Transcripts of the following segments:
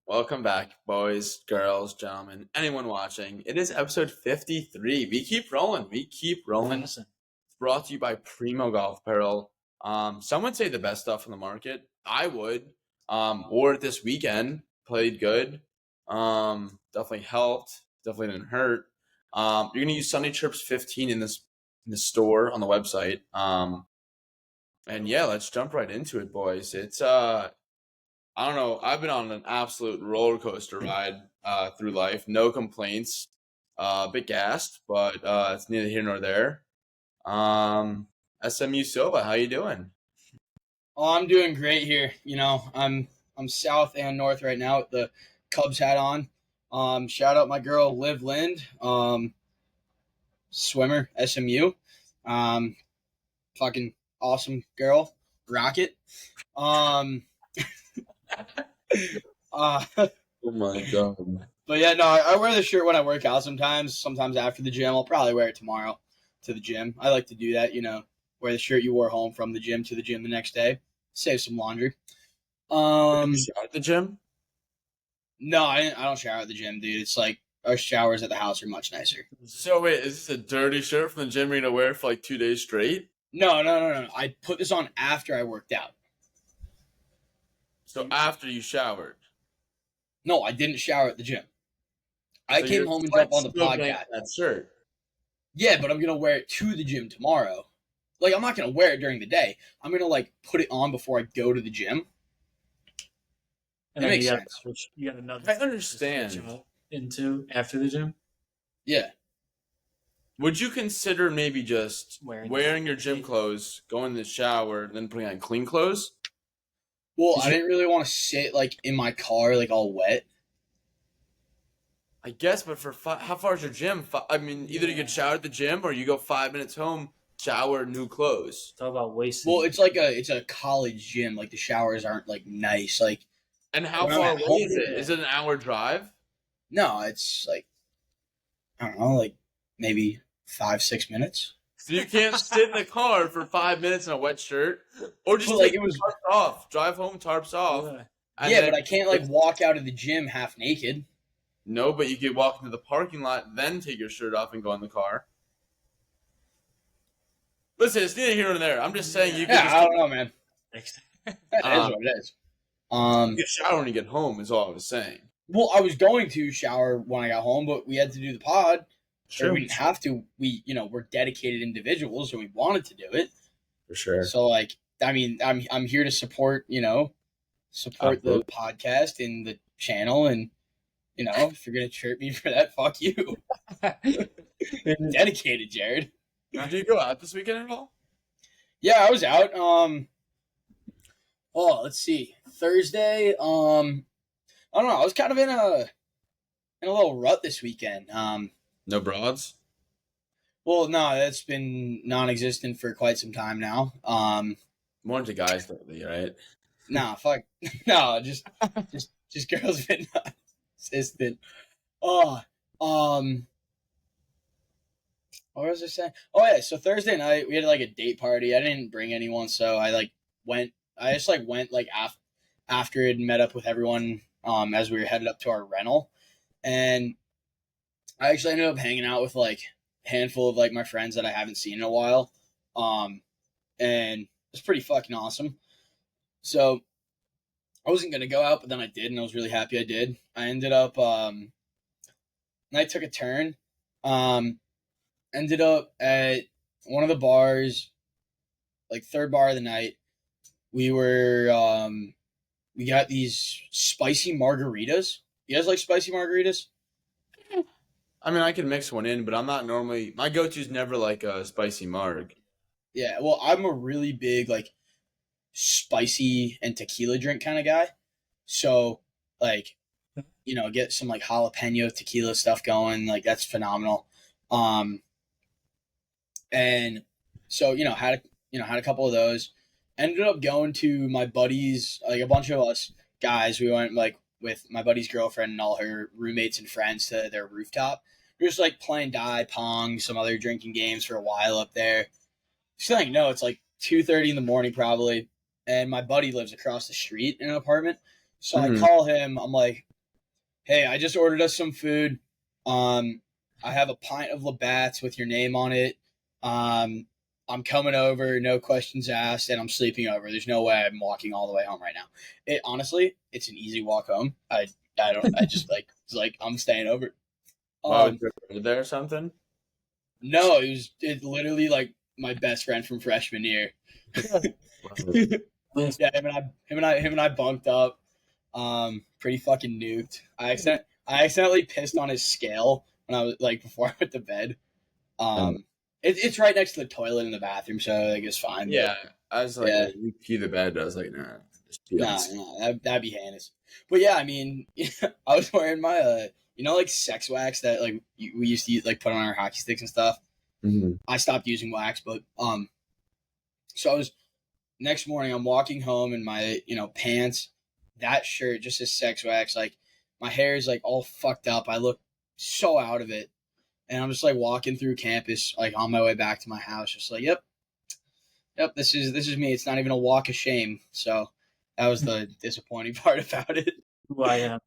Welcome back, boys, girls, gentlemen, anyone watching. It is episode 53. We keep rolling. We keep rolling. Awesome. It's brought to you by Primo Golf Apparel. Some would say the best stuff on the market. I would. Wore it this weekend. Played good. Definitely helped. Definitely didn't hurt. You're gonna use Sunday Trips 15 in the store on the website. And yeah, let's jump right into it, boys. It's I don't know. I've been on an absolute roller coaster ride through life. No complaints. A bit gassed, but it's neither here nor there. SMU Silva, how you doing? Oh, I'm doing great here. I'm south and north right now with the Cubs hat on. Shout out my girl Liv Lind, swimmer, SMU. Fucking awesome girl, rocket. Um, uh, Oh my god. but yeah, no, I wear the shirt when I work out sometimes. Sometimes after the gym, I'll probably wear it tomorrow to the gym. I like to do that. Wear the shirt you wore home from the gym to the gym the next day. Save some laundry. You shower at the gym? No, I don't shower at the gym, dude. It's like our showers at the house are much nicer. So wait, is this a dirty shirt from the gym you're gonna wear for like 2 days straight? No. I put this on after I worked out. So after you showered. No, I didn't shower at the gym. I So came your home and sweat's jumped on the still getting podcast. that shirt. Yeah, but I'm gonna wear it to the gym tomorrow. Like, I'm not gonna wear it during the day. I'm gonna like put it on before I go to the gym. And It then makes you got sense. you got another. I understand. to switch out into after the gym. Yeah. Would you consider maybe just Wearing- wearing your gym clothes, going to the shower, and then putting on clean clothes? Well, Did I you- didn't really want to sit like in my car, like all wet. I guess, but for how far is your gym? I mean, either you Yeah. can shower at the gym or you go 5 minutes home, shower, new clothes. Talk about wasting. Well, it's a college gym. Like the showers aren't like nice. Like And how When I'm far at away home, is it? yeah. Is it an hour drive? no, it's like I don't know, like maybe 5-6 minutes. So you can't sit in the car for 5 minutes in a wet shirt, or just But, like, take it was- tarps off, drive home, tarps off. Yeah. and Yeah, then- but I can't like walk out of the gym half naked. No, but you could walk into the parking lot, then take your shirt off and go in the car. Listen, it's neither here nor there. I'm just saying you could Yeah, just I don't know, man. Next. That is what it is. you could shower when you get home. Is all I was saying. Well, I was going to shower when I got home, but we had to do the pod. So Sure. we didn't have to. We're dedicated individuals, and we wanted to do it. For sure. So, like, I mean, I'm here to support, support the podcast and the channel, and if you're gonna chirp me for that, fuck you. Dedicated, Jared. Did you go out this weekend at all? Yeah, I was out. Let's see. Thursday. I don't know. I was kind of in a little rut this weekend. No broads. Well, no, that's been non-existent for quite some time now. More into guys lately, right? Nah, fuck. No, just girls been non-existent. Oh, what was I saying? Oh yeah, so Thursday night we had like a date party. I didn't bring anyone, so I just went after it and met up with everyone as we were headed up to our rental, and I actually ended up hanging out with like a handful of like my friends that I haven't seen in a while, and it's pretty fucking awesome. So I wasn't gonna go out, but then I did, and I was really happy I did. I ended up night took a turn. Ended up at one of the bars, like third bar of the night. We got these spicy margaritas. You guys like spicy margaritas? I mean, I can mix one in, but I'm not normally. My go-to is never like a spicy marg. Yeah, well, I'm a really big like spicy and tequila drink kind of guy. So, like, get some like jalapeno tequila stuff going. Like that's phenomenal. And so had a couple of those. Ended up going to my buddies, like a bunch of us guys. We went like with my buddy's girlfriend and all her roommates and friends to their rooftop. We were just like playing pong, some other drinking games for a while up there. Just like it's like 2:30 in the morning probably, and my buddy lives across the street in an apartment. So I call him. I'm like, Hey, I just ordered us some food. I have a pint of Labatt's with your name on it. I'm coming over, no questions asked, and I'm sleeping over. There's no way I'm walking all the way home right now. It honestly, it's an easy walk home. I just like it's like I'm staying over. Why was Um, there or something? no, it literally like my best friend from freshman year. Yeah, him and I bunked up. Pretty fucking nuked. I accidentally pissed on his scale when I was like before I went to bed. It's right next to the toilet in the bathroom, so like it's fine. Yeah, I was like, Yeah. you pee the bed. I was like, nah, just pee on Nah, this. that'd be heinous. But yeah, I mean, I was wearing my like sex wax that like we used to like put on our hockey sticks and stuff. Mhm. I stopped using wax, but so I was next morning. I'm walking home in my pants. That shirt just says sex wax. Like my hair is like all fucked up. I look so out of it, and I'm just like walking through campus, like on my way back to my house, just like, yep, this is me. It's not even a walk of shame. So that was the disappointing part about it. Who I am.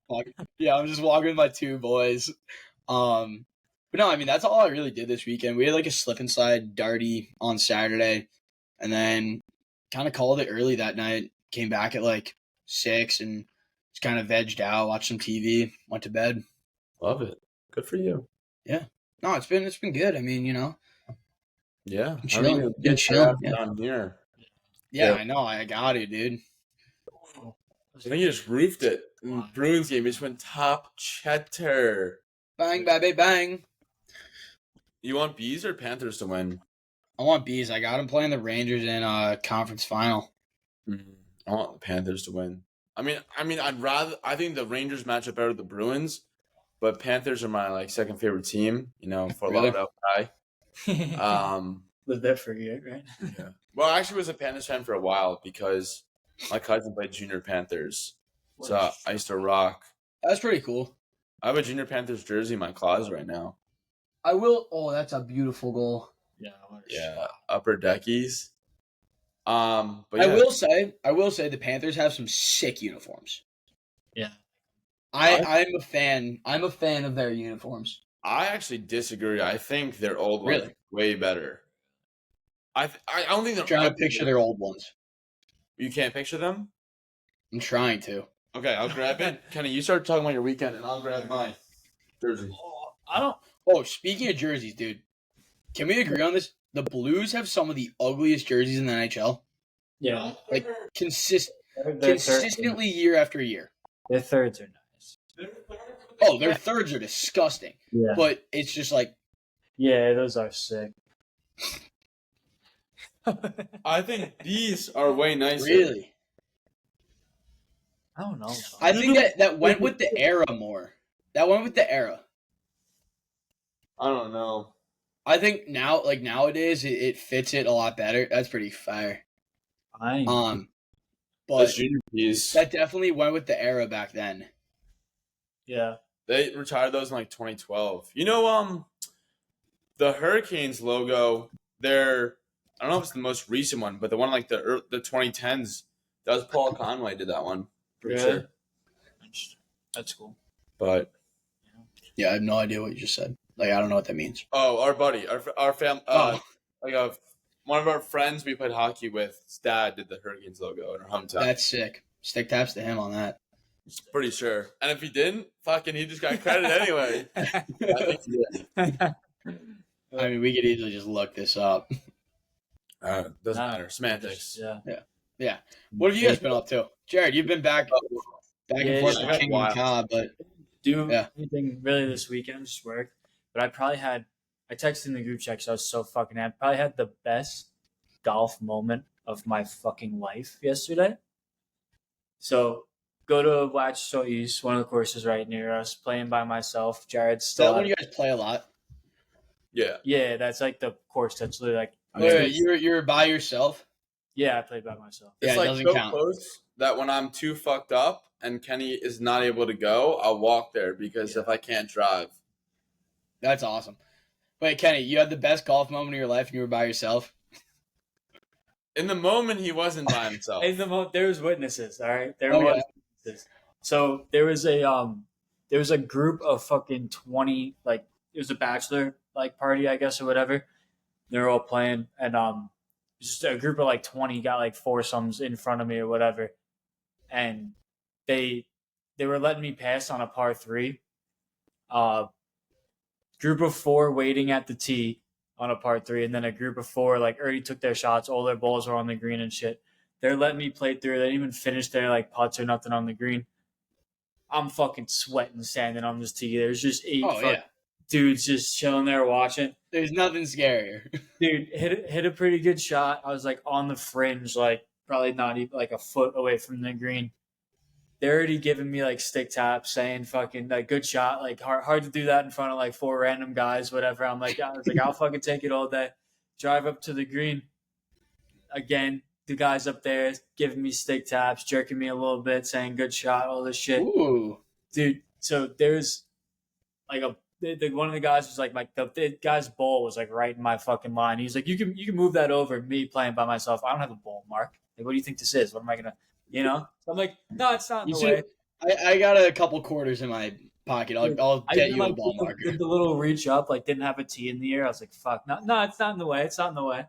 Yeah, I'm just walking with my two boys. But no, I mean that's all I really did this weekend. We had like a slip and slide darty on Saturday, and then kind of called it early that night. Came back at like 6 and just kind of vegged out, watched some TV, went to bed. Love it. Good for you. No, it's been good. I mean, Yeah, I chilling. mean, Been get chilling. your ass down here. Yeah, Yeah. I know. I got it, dude. I think you just roofed it. In the Bruins game, you just went top cheddar. Bang, baby, bang. You want Bees or Panthers to win? I want bees. I got them playing the Rangers in conference final. I want the Panthers to win. I mean, I think the Rangers match up better with the Bruins, but Panthers are my like second favorite team. For Really? Lauderdale guy. Lived there for a year, right? Yeah. Well, I actually was a Panthers fan for a while because my cousin played Junior Panthers, so I used to rock. That's pretty cool. I have a Junior Panthers jersey in my closet right now. I will. Oh, that's a beautiful goal. Yeah. Yeah, upper deckies. But yeah, I will say the Panthers have some sick uniforms. Yeah. I'm a fan. I'm a fan of their uniforms. I actually disagree. I think their old ones Really? are way better. I don't think they're I'm trying to picture their old ones. You can't picture them? I'm trying to. Okay, I'll grab it. Kenny, you start talking about your weekend, and I'll grab my jersey. I don't. Oh, speaking of jerseys, dude, can we agree on this? The Blues have some of the ugliest jerseys in the NHL. Yeah. Like Their consistently year after year. Their thirds are nice. Oh, their thirds are disgusting. Yeah. But it's just like Yeah, those are sick. I think these are way nicer. really. I don't know. I think that went with the era more. That went with the era. I don't know. I think nowadays it fits it a lot better. That's pretty fire. Fine. But That's junior piece. that definitely went with the era back then. Yeah. They retired those in like 2012. The Hurricanes logo. I don't know if it's the most recent one, but the one like the 2010s. That was Paul Conway did that one. Pretty Really? sure. That's cool. But Yeah, I have no idea what you just said. Like I don't know what that means. our buddy, our family, one of our friends we played hockey with, his dad did the Hurricanes logo in our hometown. That's sick. Stick taps to him on that. Pretty sure. And if he didn't, he just got credit anyway. I think he did. I mean, we could easily just look this up. Doesn't matter. Semantics. Yeah. What have you guys been up to, Jared? You've been back and Yeah, forth yeah. with King Wow. and Cobb, but Do Yeah. anything really this weekend, just work. But I texted in the group chat because I was so fucking happy. Probably had the best golf moment of my fucking life yesterday. So go to Waxhaw East, one of the courses right near us, playing by myself. Jared's is that still when you guys play a lot? Yeah. Yeah, that's like the course that's literally like Wait, you're by yourself? yeah, I played by myself. Yeah, It's it like doesn't so count. close that when I'm too fucked up and Kenny is not able to go, I'll walk there because if I can't drive. That's awesome. Wait, Kenny, you had the best golf moment of your life and you were by yourself? In the moment, he wasn't by himself. There was witnesses, all right? There Oh, was witnesses. So there was a there was a group of fucking 20, like it was a bachelor like party, I guess, or whatever. They were all playing, and just a group of like 20 got like foursomes in front of me or whatever, and they they were letting me pass on a par three. Uh, Group of four waiting at the tee on a par three, and then a group of four like already took their shots. All their balls were on the green and shit. They're letting me play through. They didn't even finish their like putts or nothing on the green. I'm fucking sweating, standing on this tee. There's just eight dudes just chilling there watching. There's nothing scarier. Dude, hit a pretty good shot. I was like on the fringe, like probably not even like a foot away from the green. They're already giving me like stick taps, saying fucking like good shot, like hard to do that in front of like four random guys, whatever. I was like, I'll fucking take it all day. Drive up to the green. Again, the guys up there giving me stick taps, jerking me a little bit, saying good shot, all this shit. Ooh. Dude, so there's like one of the guys was like the guy's ball was like right in my fucking line. He's like, you can move that over. Me playing by myself, I don't have a ball, Mark. Like, what do you think this is? What am I gonna, So I'm like, no, it's not in the way. I got a couple quarters in my pocket. I'll get you a ball marker. Did the little reach up, like didn't have a tee in the air. I was like, fuck, no, it's not in the way. It's not in the way.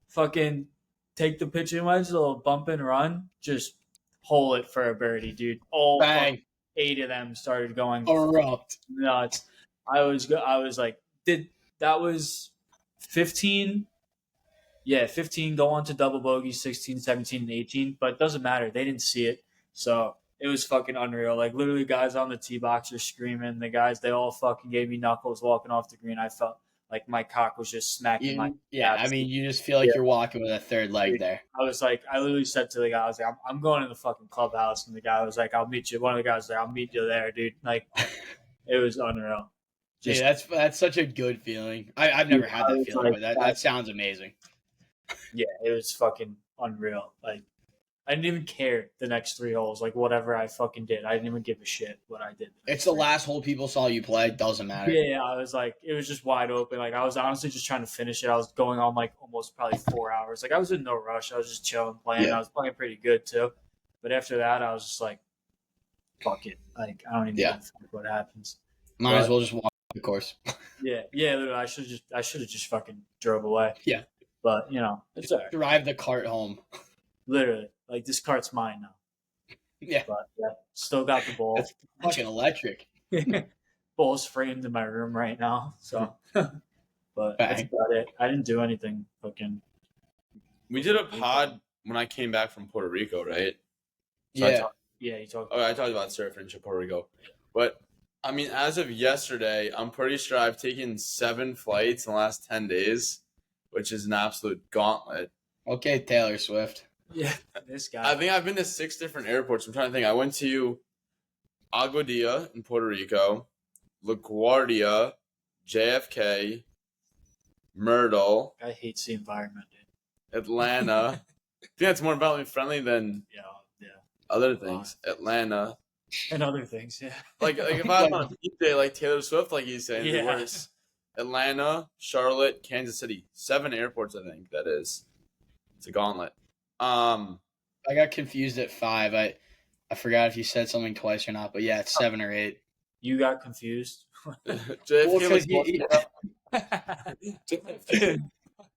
Fucking take the pitching wedge, a little bump and run, just hole it for a birdie, dude. All Bang. 8 of them started going erupt nuts. I was like, that was 15? Yeah, 15 go on to double bogey, 16, 17, and 18. But it doesn't matter. They didn't see it. So it was fucking unreal. Like, literally, guys on the tee box are screaming. The guys, they all fucking gave me knuckles walking off the green. I felt like my cock was just smacking my. Yeah, I mean, you just feel like you're walking with a third leg there. I was like, I literally said to the guy, I was like, I'm going to the fucking clubhouse. And the guy was like, I'll meet you. One of the guys was like, I'll meet you there, dude. Like, it was unreal. Yeah, that's such a good feeling. I've never had that feeling, but that sounds amazing. Yeah, it was fucking unreal. Like, I didn't even care the next 3 holes. Like, whatever I fucking did, I didn't even give a shit what I did. It's the last hole people saw you play. Doesn't matter. Yeah, I was like, it was just wide open. Like, I was honestly just trying to finish it. I was going on like almost probably 4 hours. Like, I was in no rush. I was just chilling, playing. Yeah. I was playing pretty good too. But after that, I was just like, fuck it. Like, I don't even know what happens. Might as well just walk the course. Yeah. Literally, I should have just fucking drove away. Yeah. But it's all right. Drive the cart home. Literally, like this cart's mine now. Yeah. But still got the ball. That's fucking electric. Ball's framed in my room right now. So, but that's about it. I didn't do anything fucking. We did a pod when I came back from Puerto Rico, right? So yeah. You talked. I talked about surfing in Puerto Rico, but I mean, as of yesterday, I'm pretty sure I've taken 7 flights in the last 10 days, which is an absolute gauntlet. Okay, Taylor Swift. Yeah, this guy. I think I've been to 6 different airports. I'm trying to think. I went to Aguadilla in Puerto Rico, LaGuardia, JFK, Myrtle. I hate the environment, dude. Atlanta. I think that's more environmentally friendly than other things. Atlanta. And other things, yeah. Like if I was on a beach day like Taylor Swift, like he's saying, it works. Atlanta, Charlotte, Kansas City. 7 airports, I think that is. It's a gauntlet. I got confused at 5. I forgot if you said something twice or not, but yeah, it's 7 or 8. You got confused. JFK,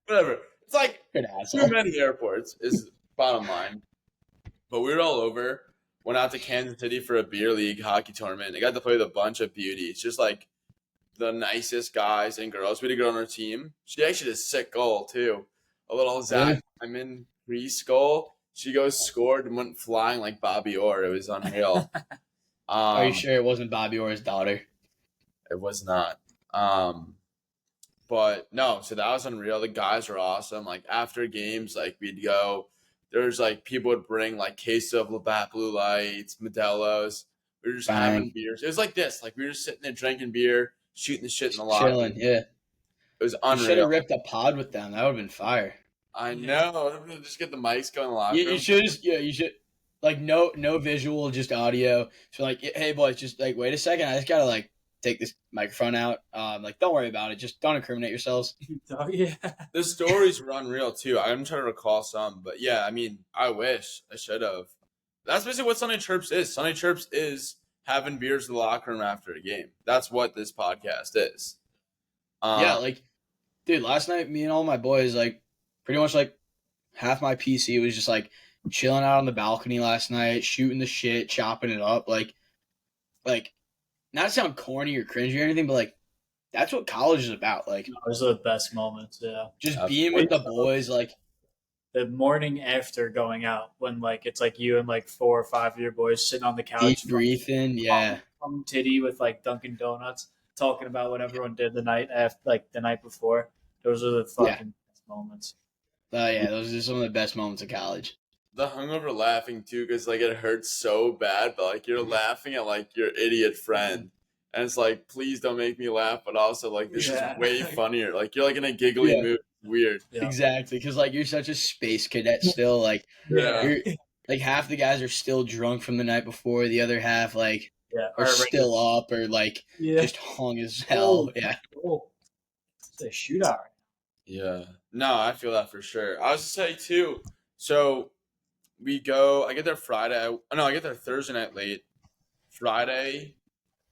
whatever. It's like too many airports is bottom line. But we were all over. Went out to Kansas City for a beer league hockey tournament. I got to play with a bunch of beauties, just like the nicest guys and girls. We had a girl on our team. She actually did a sick goal too. A little Zach Hyman Grease goal. She scored and went flying like Bobby Orr. It was unreal. Are you sure it wasn't Bobby Orr's daughter? It was not. But no, so that was unreal. The guys were awesome. Like after games, like we'd go. There's like people would bring like case of Labatt Blue Lights, Modelo's. We were just having beers. It was like this. Like we were just sitting there drinking beer, shooting the shit in the lobby. Chilling, yeah. It was unreal. You should have ripped a pod with them. That would have been fire. I know. Just get the mics going in the locker room. You should just, you should, like, no visual, just audio. So, like, hey, boys, just, like, wait a second. I just got to, like, take this microphone out. Like, don't worry about it. Just don't incriminate yourselves. Yeah. The stories were unreal, too. I'm trying to recall some. But, yeah, I mean, I wish I should have. That's basically what Sunday Chirps is. Sunday Chirps is having beers in the locker room after a game. That's what this podcast is. Yeah, like, dude, last night, me and all my boys, like, pretty much, like, half my PC was just, like, chilling out on the balcony last night, shooting the shit, chopping it up. Like, not to sound corny or cringy or anything, but, like, that's what college is about. Like, Those are the best moments. Yeah, just That's being with the boys, like, the morning after going out when like it's like you and like 4 or 5 of your boys sitting on the couch, debriefing. Yeah. tongue titty with like Dunkin' Donuts, talking about what everyone did the night after, like the night before. Those are the fucking best moments. Yeah, those are some of the best moments of college. the hungover laughing too, because like it hurts so bad, but like you're laughing at like your idiot friend, and it's like, please don't make me laugh, but also like this is way funnier. Like you're like in a giggly mood. Weird. Yeah. Exactly, because like you're such a space cadet still. Like you're like half the guys are still drunk from the night before, the other half like are still up or like just hung as hell. It's a shootout. Yeah. No, I feel that for sure. I was to say too. So we go. I get there Friday. I get there Thursday night late. Friday,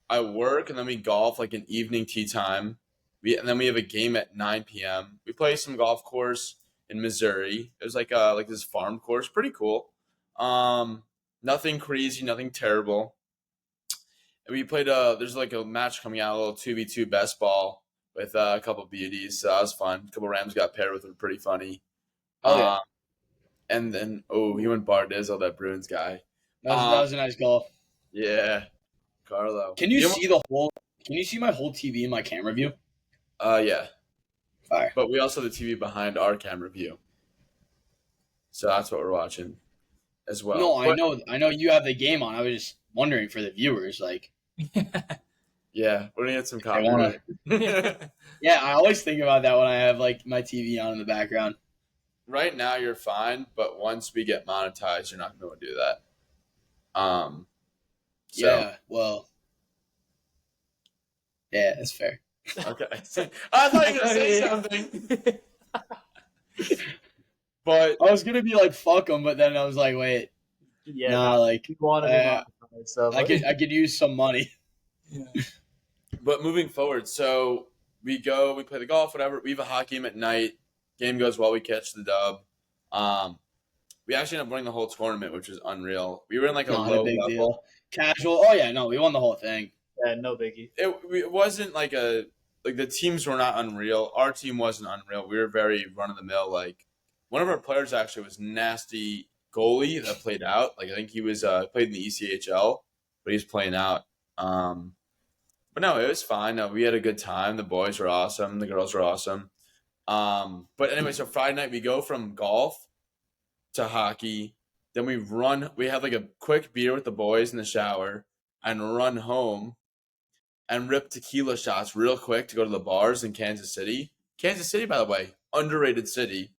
I work and then we golf like an evening tea time. And then we have a game at 9 p.m. We play some golf course in Missouri. It was like this farm course, pretty cool. Nothing crazy, nothing terrible. And we played there's like a match coming out, a little 2v2 best ball with a couple beauties. So that was fun. A couple Rams got paired with, were pretty funny. And then he went bar dizzle, that Bruins guy. That was a nice golf. Yeah, Carlo. Can you see Can you see my whole TV in my camera view? Yeah. Fire. But we also have the TV behind our camera view, so that's what we're watching as well. No, I know you have the game on. I was just wondering for the viewers, like. Yeah, we're gonna get some copyright. Yeah, I always think about that when I have like my TV on in the background. Right now you're fine, but once we get monetized, you're not going to do that. Yeah, well, yeah, that's fair. Okay, I thought you were gonna say something, but I was gonna be like, "Fuck them," but then I was like, "Wait, like, I could use some money." Yeah. But moving forward, so we play the golf, whatever. We have a hockey game at night. Game goes well. We catch the dub. We actually ended up winning the whole tournament, which was unreal. We were in like Not a low a big level. deal. Casual. Oh yeah, no, we won the whole thing. Yeah, no biggie. It wasn't like the teams were not unreal. Our team wasn't unreal. We were very run of the mill. Like one of our players actually was nasty goalie that played out. Like I think he was played in the ECHL, but he's playing out. But no, it was fine. No, we had a good time. The boys were awesome. The girls were awesome. But anyway, so Friday night we go from golf to hockey. Then we have like a quick beer with the boys in the shower and run home and rip tequila shots real quick to go to the bars in Kansas City. Kansas City, by the way, underrated city.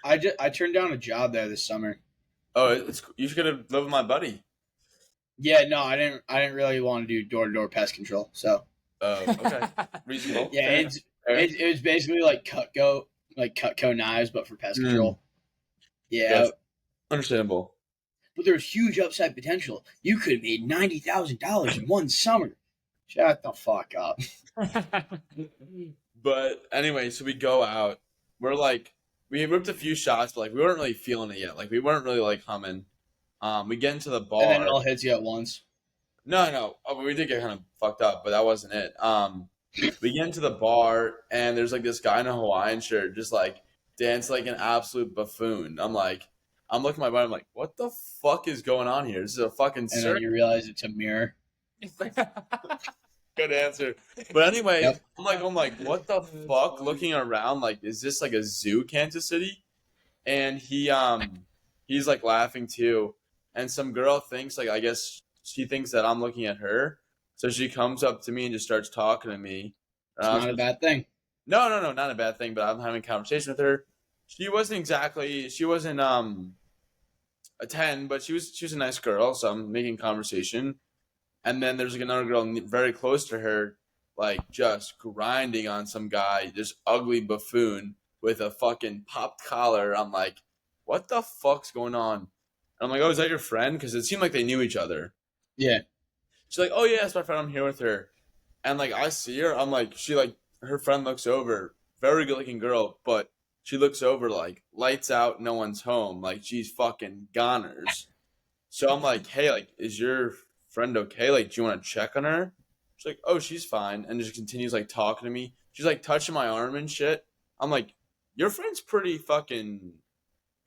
I turned down a job there this summer. Oh, you should have lived with my buddy. Yeah, no, I didn't really want to do door-to-door pest control. So. Oh, okay, reasonable. Yeah, it was basically like Cutco knives, but for pest control. Yeah, yes. Understandable. But there's huge upside potential. You could have made $90,000 in one summer. Shut the fuck up. But anyway, so we go out. We're like, we ripped a few shots, but like we weren't really feeling it yet. Like we weren't really like humming. We get into the bar. And then it all hits you at once. No. We did get kind of fucked up, but that wasn't it. We get into the bar, and there's like this guy in a Hawaiian shirt, just like dance like an absolute buffoon. I'm looking at my buddy. I'm like, what the fuck is going on here? This is a fucking. And then you realize it's a mirror. Good answer. But anyway, yep. I'm like, what the fuck? Looking around, like, is this like a zoo, Kansas City? And he's like laughing too. And some girl thinks, like, I guess she thinks that I'm looking at her. So she comes up to me and just starts talking to me. It's not a bad thing. No, not a bad thing. But I'm having a conversation with her. She wasn't a 10, but she was a nice girl. So I'm making conversation. And then there's like another girl very close to her, like just grinding on some guy, just ugly buffoon with a fucking popped collar. I'm like, what the fuck's going on? And I'm like, oh, is that your friend? Because it seemed like they knew each other. Yeah. She's like, oh yeah, it's my friend. I'm here with her. And like I see her, I'm like, her friend looks over, very good looking girl, but she looks over like lights out, no one's home, like she's fucking goners. So I'm like, hey, like, is your friend okay? Like, do you want to check on her? She's like, oh, she's fine, and just continues like talking to me. She's like touching my arm and shit. I'm like, your friend's pretty fucking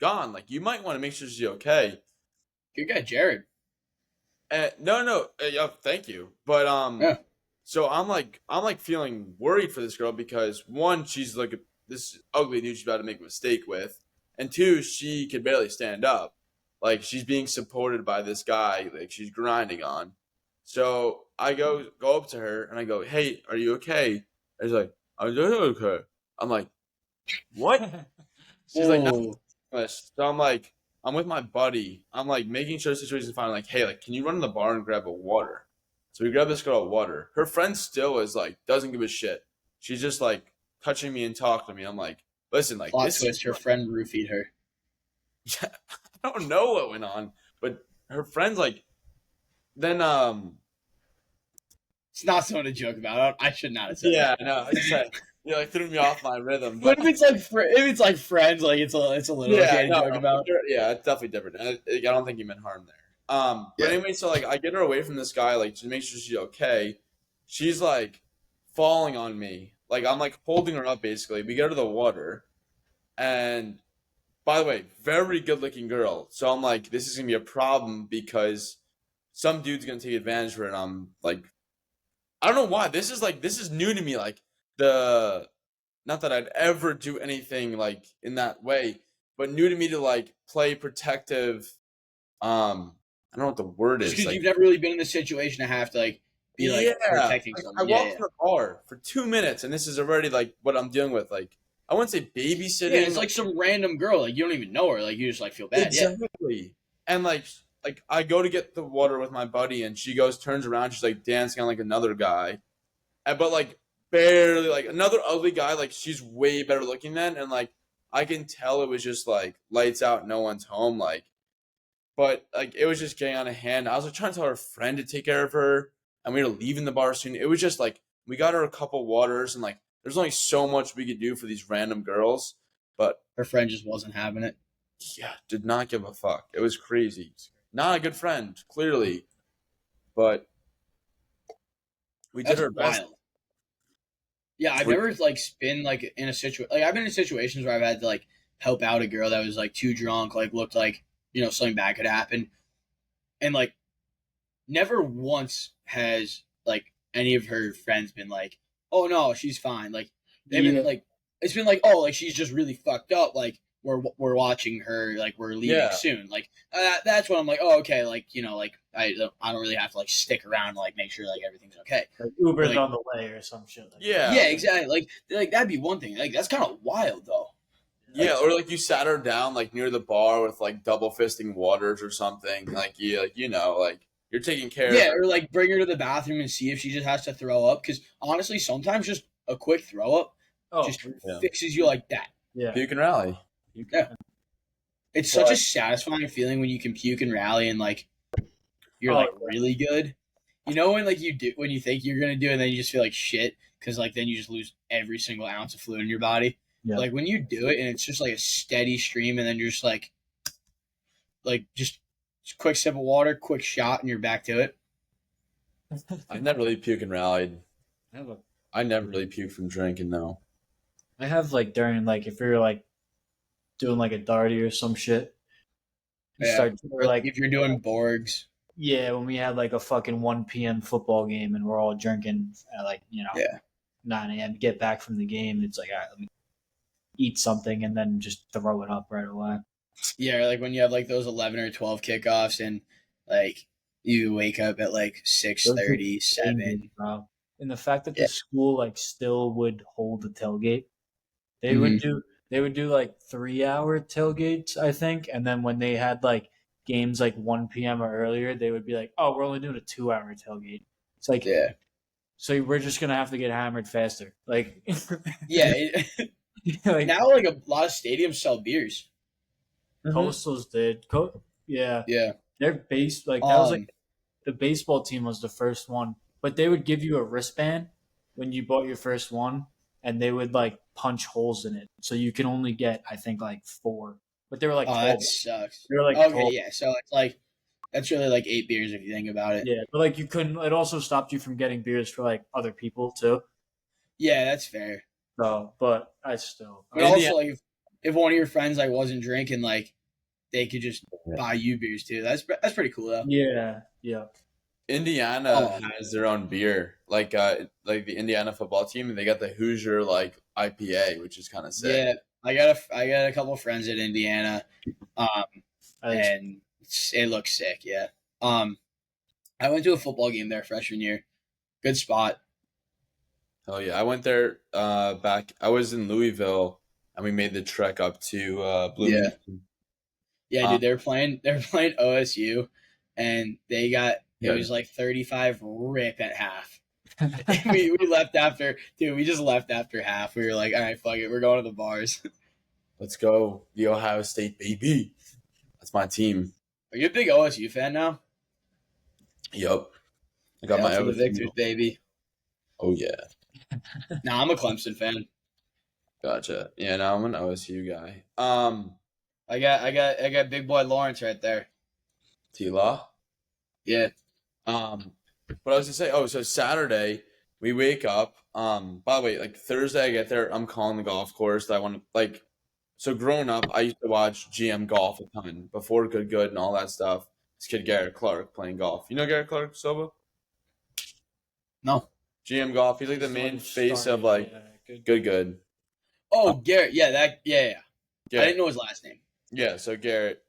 gone. Like, you might want to make sure she's okay. Good guy, Jared. No, yeah, thank you. But Yeah. so I'm like feeling worried for this girl because one, she's like this ugly dude she's about to make a mistake with, and two, she can barely stand up. Like she's being supported by this guy, like she's grinding on. So I go up to her and I go, "Hey, are you okay?" And she's like, "I'm doing okay." I'm like, "What?" She's like, "No." So I'm like, I'm with my buddy. I'm like making sure the situation's fine. Like, hey, like, can you run to the bar and grab a water? So we grab this girl a water. Her friend still is like, doesn't give a shit. She's just like touching me and talking to me. I'm like, listen, like, Plot this twist, is her friend roofied her. Yeah, I don't know what went on, but her friends like, then It's not something to joke about. I should not have said yeah, that. no, I just said, like threw me off my rhythm. But if it's like friends, like it's a little okay to joke about. Yeah, it's definitely different. I don't think you meant harm there. But anyway, so like I get her away from this guy, like to make sure she's okay. She's like falling on me, like I'm like holding her up. Basically, we get her to the water, and by the way, very good looking girl. So I'm like, this is gonna be a problem because some dude's gonna take advantage of her, and I'm like, I don't know why. This is new to me. Like the not that I'd ever do anything like in that way, but new to me to like play protective. I don't know what the word Just is. because Like, you've never really been in this situation to have to like be like protecting Like, I someone. walked in the bar for 2 minutes, and this is already like what I'm dealing with. Like, I wouldn't say babysitting. Yeah, it's like some random girl. Like you don't even know her. Like you just like feel bad. Yeah. Exactly. And like I go to get the water with my buddy, and she turns around, she's like dancing on like another guy, but like barely like another ugly guy. Like she's way better looking than, and like I can tell it was just like lights out, no one's home. Like, but like it was just getting out of hand. I was like trying to tell her friend to take care of her, and we were leaving the bar soon. It was just like we got her a couple waters, and like there's only so much we could do for these random girls, but Her friend just wasn't having it. yeah, did not give a fuck. It was crazy. Not a good friend, clearly, but we did That's our best. wild. Yeah, I've never like been like in a situation. Like I've been in situations where I've had to like help out a girl that was like too drunk, like looked like something bad could happen, and like never once has like any of her friends been like, "Oh no, she's fine." Like they've been like, it's been like, "Oh, like she's just really fucked up." Like we're watching her. Like we're leaving soon. Like that's when I'm like, "Oh, okay." Like like I don't really have to like stick around and like make sure like everything's okay. Like Uber's like, on the way or some shit. Like Yeah, yeah, exactly. Like that'd be one thing. Like that's kind of wild though. yeah, or like you sat her down like near the bar with like double fisting waters or something. Like like you're taking care. Yeah, of her. or like bring her to the bathroom and see if she just has to throw up. Because honestly, sometimes just a quick throw up just fixes you like that. Yeah, puke and rally. Yeah, it's such a satisfying feeling when you can puke and rally and like you're like really good. You know when like you do when you think you're gonna do it and then you just feel like shit because like then you just lose every single ounce of fluid in your body. Yeah. Like when you do it and it's just like a steady stream and then you're just like just quick sip of water, quick shot, and you're back to it. I've never really puked and rallied. I have I never really puked from drinking though. I have like during like if you're like doing like a darty or some shit. You start or like if you're doing Borgs. Yeah, when we had like a fucking 1 p.m. football game and we're all drinking at like 9 a.m. Get back from the game, it's like all right, let me eat something and then just throw it up right away. Yeah, like when you have like those 11 or 12 kickoffs and like you wake up at like 6:30, 7. And the fact that the school like still would hold the tailgate, they would do like 3-hour tailgates, I think, and then when they had like games like 1 p.m. or earlier, they would be like, "Oh, we're only doing a 2-hour tailgate." It's like, so we're just gonna have to get hammered faster. Like, like, now like a lot of stadiums sell beers. Coastals did. Yeah. Yeah. They're based like that the baseball team was the first one, but they would give you a wristband when you bought your first one, and they would like punch holes in it, so you can only get I think like 4, but they were like Oh, 12. that sucks. They were like Okay, 12. yeah. So it's like that's really like 8 beers if you think about it. Yeah, but like you couldn't. It also stopped you from getting beers for like other people too. Yeah, that's fair. So, but I still. But also, like, if one of your friends like wasn't drinking, like they could just buy you beers too. That's pretty cool though. Yeah, yeah. Indiana Oh. has their own beer, like the Indiana football team, and they got the Hoosier like IPA, which is kind of sick. Yeah, I got a couple of friends at Indiana, and it looks sick. Yeah. I went to a football game there freshman year. Good spot. Oh yeah, I went there back. I was in Louisville, and we made the trek up to Bloomington. Yeah, dude, they're playing OSU, and they got it was like 35 rip at half. we left after, dude. We just left after half. We were like, all right, fuck it, we're going to the bars. Let's go, the Ohio State baby. That's my team. Are you a big OSU fan now? Yup. I got Yeah, my for the OSU. Victors, baby. Oh yeah, Nah, I'm a Clemson fan. gotcha. Yeah, now I'm an OSU guy. I got big boy Lawrence right there. T-Law. Yeah. But I was gonna say, so Saturday we wake up. By the way, like Thursday I get there, I'm calling the golf course that I want to like. So growing up, I used to watch GM golf a ton before Good and all that stuff. This kid Garrett Clark playing golf. You know Garrett Clark, Soba? No. GM golf. He's like the main face of like Good. Oh, Garrett. Yeah, yeah. I Garrett. didn't know his last name. Yeah, so Garrett.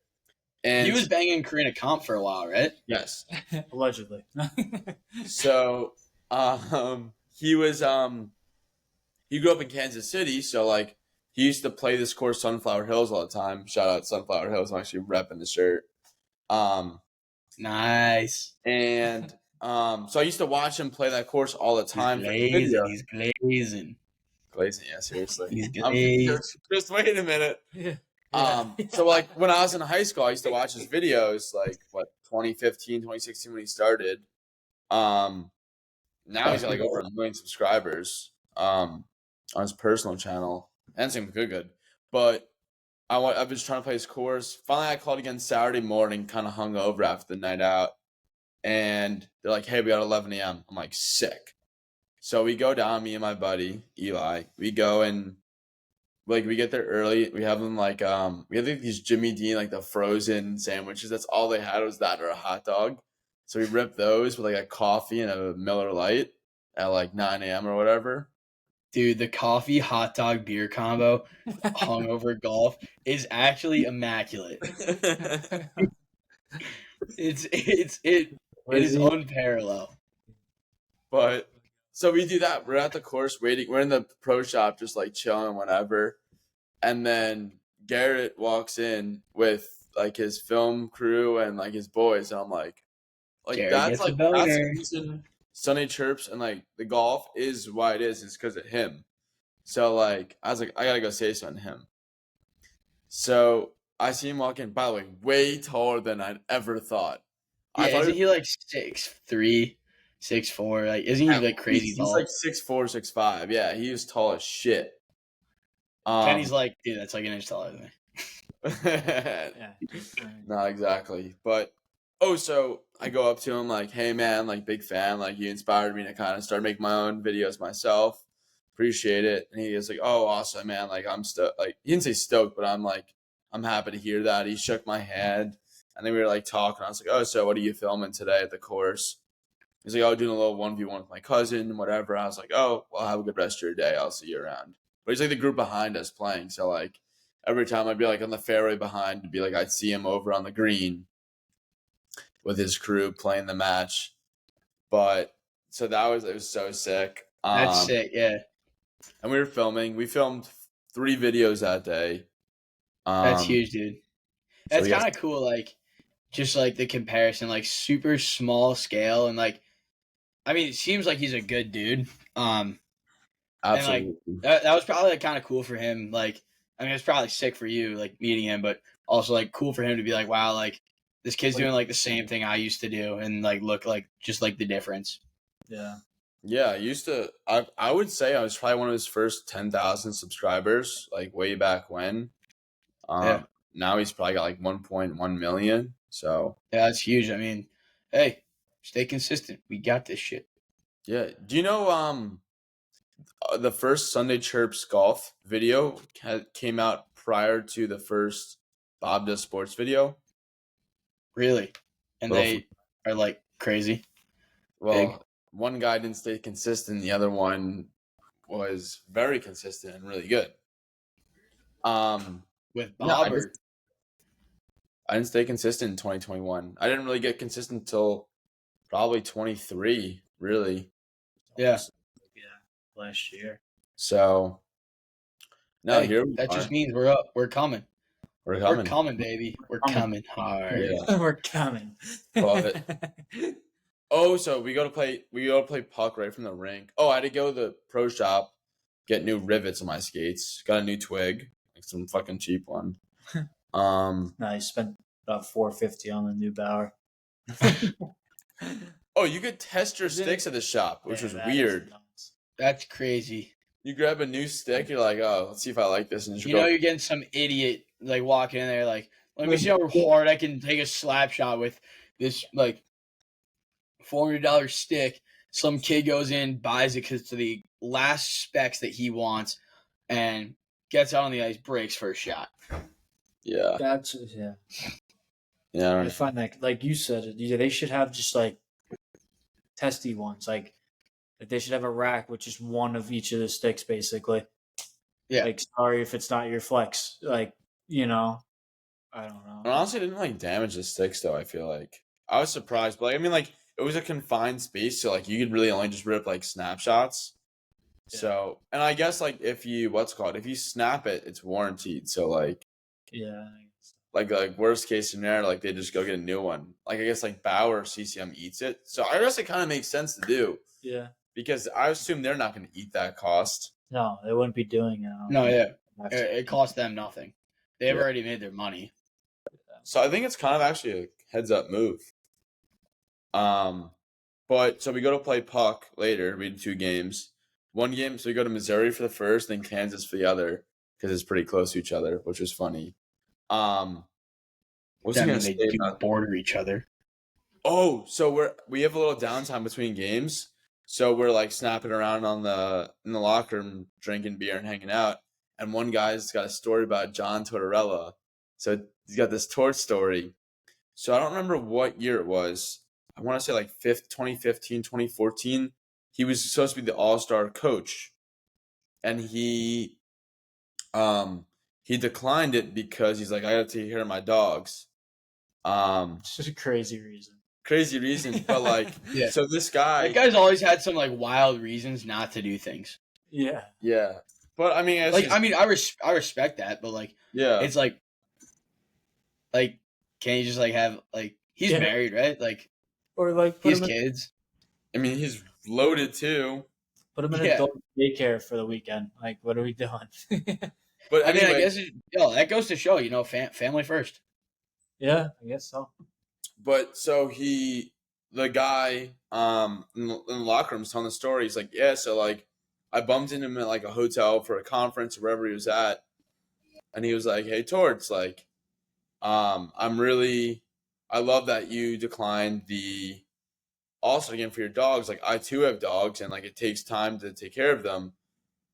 And He was banging Karina Comp for a while, right? yes. Allegedly. So he was he grew up in Kansas City, so like he used to play this course Sunflower Hills all the time. Shout out Sunflower Hills. I'm actually repping the shirt. Nice. And so I used to watch him play that course all the time. He's glazing. Glazing, yeah, seriously. He's glazing. Just wait a minute. Yeah. So like when I was in high school, I used to watch his videos, like 2015, 2016 when he started. Now he's got like over 1 million subscribers on his personal channel, and same with Good. But I've been trying to play his course. Finally, I called again Saturday morning, kind of hung over after the night out, and they're like, "Hey, we got 11 a.m." I'm like, "Sick." So we go down, me and my buddy Eli. We go and like we get there early. We have them like we had like these Jimmy Dean like the frozen sandwiches. That's all they had was that or a hot dog. So we ripped those with like a coffee and a Miller Lite at like 9 a.m. or whatever. Dude, the coffee hot dog beer combo, hungover golf, is actually immaculate. It is unparalleled. But so we do that. We're at the course waiting. We're in the pro shop just like chilling, whatever. And then Garrett walks in with like his film crew and like his boys, and I'm like Garrett that's gets a the boner. reason Sunny Chirps and like the golf is why it is because of him. So like I was like, I gotta go say something to him. So I see him walk in, by the way, way taller than I'd ever thought. Yeah, I thought isn't he like 6'3", 6'4"? Like, isn't he like crazy he's tall? like 6'4", 6'5". Yeah, he was tall as shit. Kenny's like, dude, that's like an inch taller than me. Yeah. Not exactly, but so I go up to him like, "Hey man, like big fan, like you inspired me to kind of start making my own videos myself. Appreciate it." And he was like, "Oh, awesome, man! Like I'm stoked." Like he didn't say stoked, but I'm like, I'm happy to hear that. He shook my hand, and then we were like talking. I was like, "Oh, so what are you filming today at the course?" He's like, "Oh, doing a little 1v1 with my cousin, whatever." I was like, "Oh, well, have a good rest of your day. I'll see you around." But he's like the group behind us playing, so like every time I'd be like on the fairway behind, it'd be like I'd see him over on the green with his crew playing the match. But so it was so sick. That's sick, yeah. And we were filming. We filmed 3 videos that day. That's huge, dude. That's so kind of cool, like just like the comparison, like super small scale, and like I mean, it seems like he's a good dude. Absolutely. And like that was probably like, kind of cool for him. Like, I mean, it's probably sick for you, like meeting him, but also like cool for him to be like, wow, like This kid's doing like the same thing I used to do, and like look like just like the difference. Yeah. Yeah, I used to. I would say I was probably one of his first 10,000 subscribers, like way back when. Yeah. Now he's probably got like 1.1 million. So Yeah, that's huge. I mean, hey, stay consistent. We got this shit. yeah. Do you know the first Sunday Chirps golf video came out prior to the first Bob Does Sports video? Really, and Little they are like crazy. Well, one guy didn't stay consistent. The other one was very consistent and really good. With No, Bob, or I didn't stay consistent in 2021. I didn't really get consistent until probably 23, really. yeah. Yeah. Last year. So, no, Hey, here we that are. just means we're up. We're coming. We're We're coming. coming, baby. We're coming hard. Yeah. We're coming. Love it. Oh, so we go to play puck right from the rink. Oh, I had to go to the pro shop, get new rivets on my skates. Got a new twig, like some fucking cheap one. No, I spent about $450 on the new Bauer. Oh, you could test your sticks at the shop, which was that is weird. nuts. That's crazy. You grab a new stick, you're like, oh, let's see if I like this, and just You go. know, you're getting some idiot like walking in there, like, let me see how hard I can take a slap shot with this like $400 stick. Some kid goes in, buys it because to the last specs that he wants, and gets out on the ice, breaks first shot. Yeah, That's yeah. yeah. I I don't- find that, like you said, they should have just like testy ones. Like they should have a rack with just one of each of the sticks, basically. Yeah. Like, sorry if it's not your flex. Like, I don't know. And honestly, it didn't like damage the sticks though. I feel like I was surprised, but like, I mean, like it was a confined space, so like you could really only just rip like snapshots. Yeah. So, and I guess like if you if you snap it, it's warranted. So like Yeah. like worst case scenario, like they just go get a new one. Like I guess like Bauer CCM eats it. So I guess it kind of makes sense to do Yeah. because I assume they're not going to eat that cost. No, they wouldn't be doing it. No, yeah. Have to. It cost them nothing. They've Yeah. already made their money. So I think it's kind of actually a heads up move. But so we go to play puck later. We did 2 games. One game, so we go to Missouri for the first, then Kansas for the other because it's pretty close to each other, which was funny. What's he That gonna mean say they do about? border each other. Oh, so we have a little downtime between games, so we're like snapping around in the locker room, drinking beer and hanging out. And one guy's got a story about John Tortorella. So he's got this torch story. So I don't remember what year it was. I want to say like 2015, 2014. He was supposed to be the all-star coach. And he declined it because he's like, I gotta take care of my dogs. It's just a crazy reason. Crazy reason, but like Yeah. so this guy That guy's always had some like wild reasons not to do things. Yeah. yeah. But I mean Like, I mean, I respect that, but like, yeah. it's like, can you just like have like he's Yeah. married, right? Like, Or like he has kids. I mean he's loaded too. put him in Yeah. adult daycare for the weekend. Like, what are we doing? But I mean, anyway, I guess that goes to show, family first. Yeah, I guess so. but so the guy in the locker room was telling the story. He's like, yeah, so like I bumped into him at like a hotel for a conference or wherever he was at, and he was like, hey Torts, like I love that you declined the all-star game for your dogs. Like I too have dogs, and like it takes time to take care of them.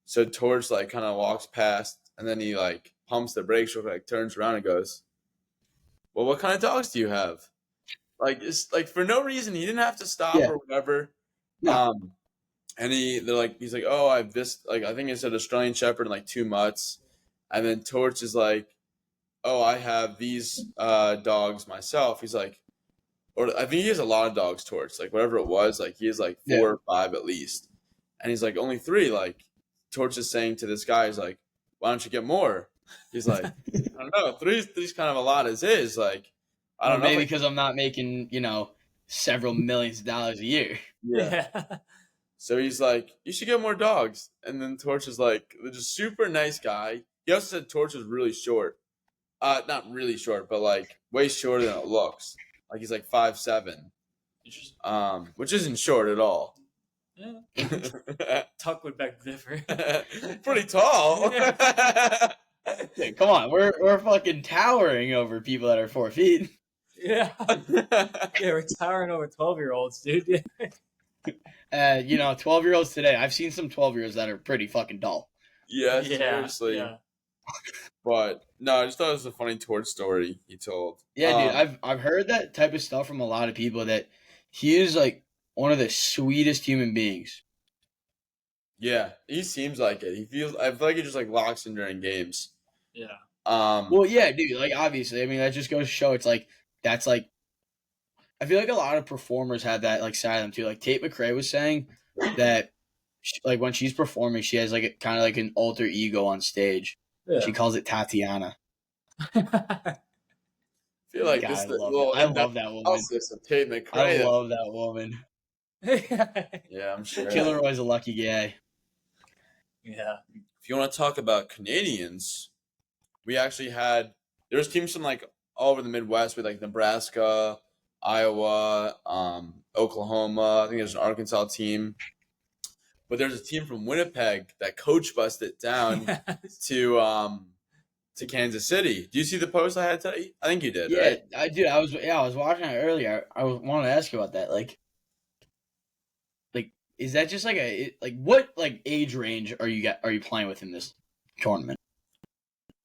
So Torch like kind of walks past, and then he like pumps the brakes real quick, turns around and goes, well, what kind of dogs do you have? Like it's like for no reason, he didn't have to stop Yeah. or whatever. No. And he's like, oh, I have this, like I think it's an Australian Shepherd and like 2 mutts. And then Torch is like, oh, I have these dogs myself. He's like, or I think he has a lot of dogs, Torch, like whatever it was, like he has like 4 or 5 at least. And he's like, only 3. Like Torch is saying to this guy, he's like, why don't you get more? He's like, I don't know, three's kind of a lot as is. Like, I don't know. Maybe because I'm not making, several millions of dollars a year. Yeah. So he's like, you should get more dogs. And then Torch is like, just super nice guy. He also said Torch was really short. Not really short, but like way shorter than it looks. Like he's like 5'7", which isn't short at all. Yeah. Tuck would beg to differ. Pretty tall. Yeah, come on, we're fucking towering over people that are 4 feet. Yeah. Yeah, we're towering over 12-year-olds, dude. Yeah. 12-year-olds today. I've seen some 12-year-olds that are pretty fucking dull. Yeah, Yeah, seriously. yeah. But no, I just thought it was a funny torch story he told. Yeah, dude, I've heard that type of stuff from a lot of people that he is like one of the sweetest human beings. Yeah, he seems like it. I feel like he just like locks in during games. Yeah. Well, yeah, dude, like obviously, I mean that just goes to show it's like that's like I feel like a lot of performers have that like side of them too. Like Tate McRae was saying that like when she's performing, she has like kind of like an alter ego on stage. Yeah. She calls it Tatiana. I feel like God, this I is the love little it. I love that woman. analysis of Tate I McRae. love that woman. Yeah, I'm sure. Kilroy's a lucky guy. Yeah. If you want to talk about Canadians, we actually there's teams from like all over the Midwest with like Nebraska, Iowa, Oklahoma. I think there's an Arkansas team, but there's a team from Winnipeg that coach busted down to Kansas City. Do you see the post I had today? I think you did. Yeah, Right? I did. I was watching it earlier. Wanted to ask you about that. Like, is that just like what like age range are you playing with in this tournament?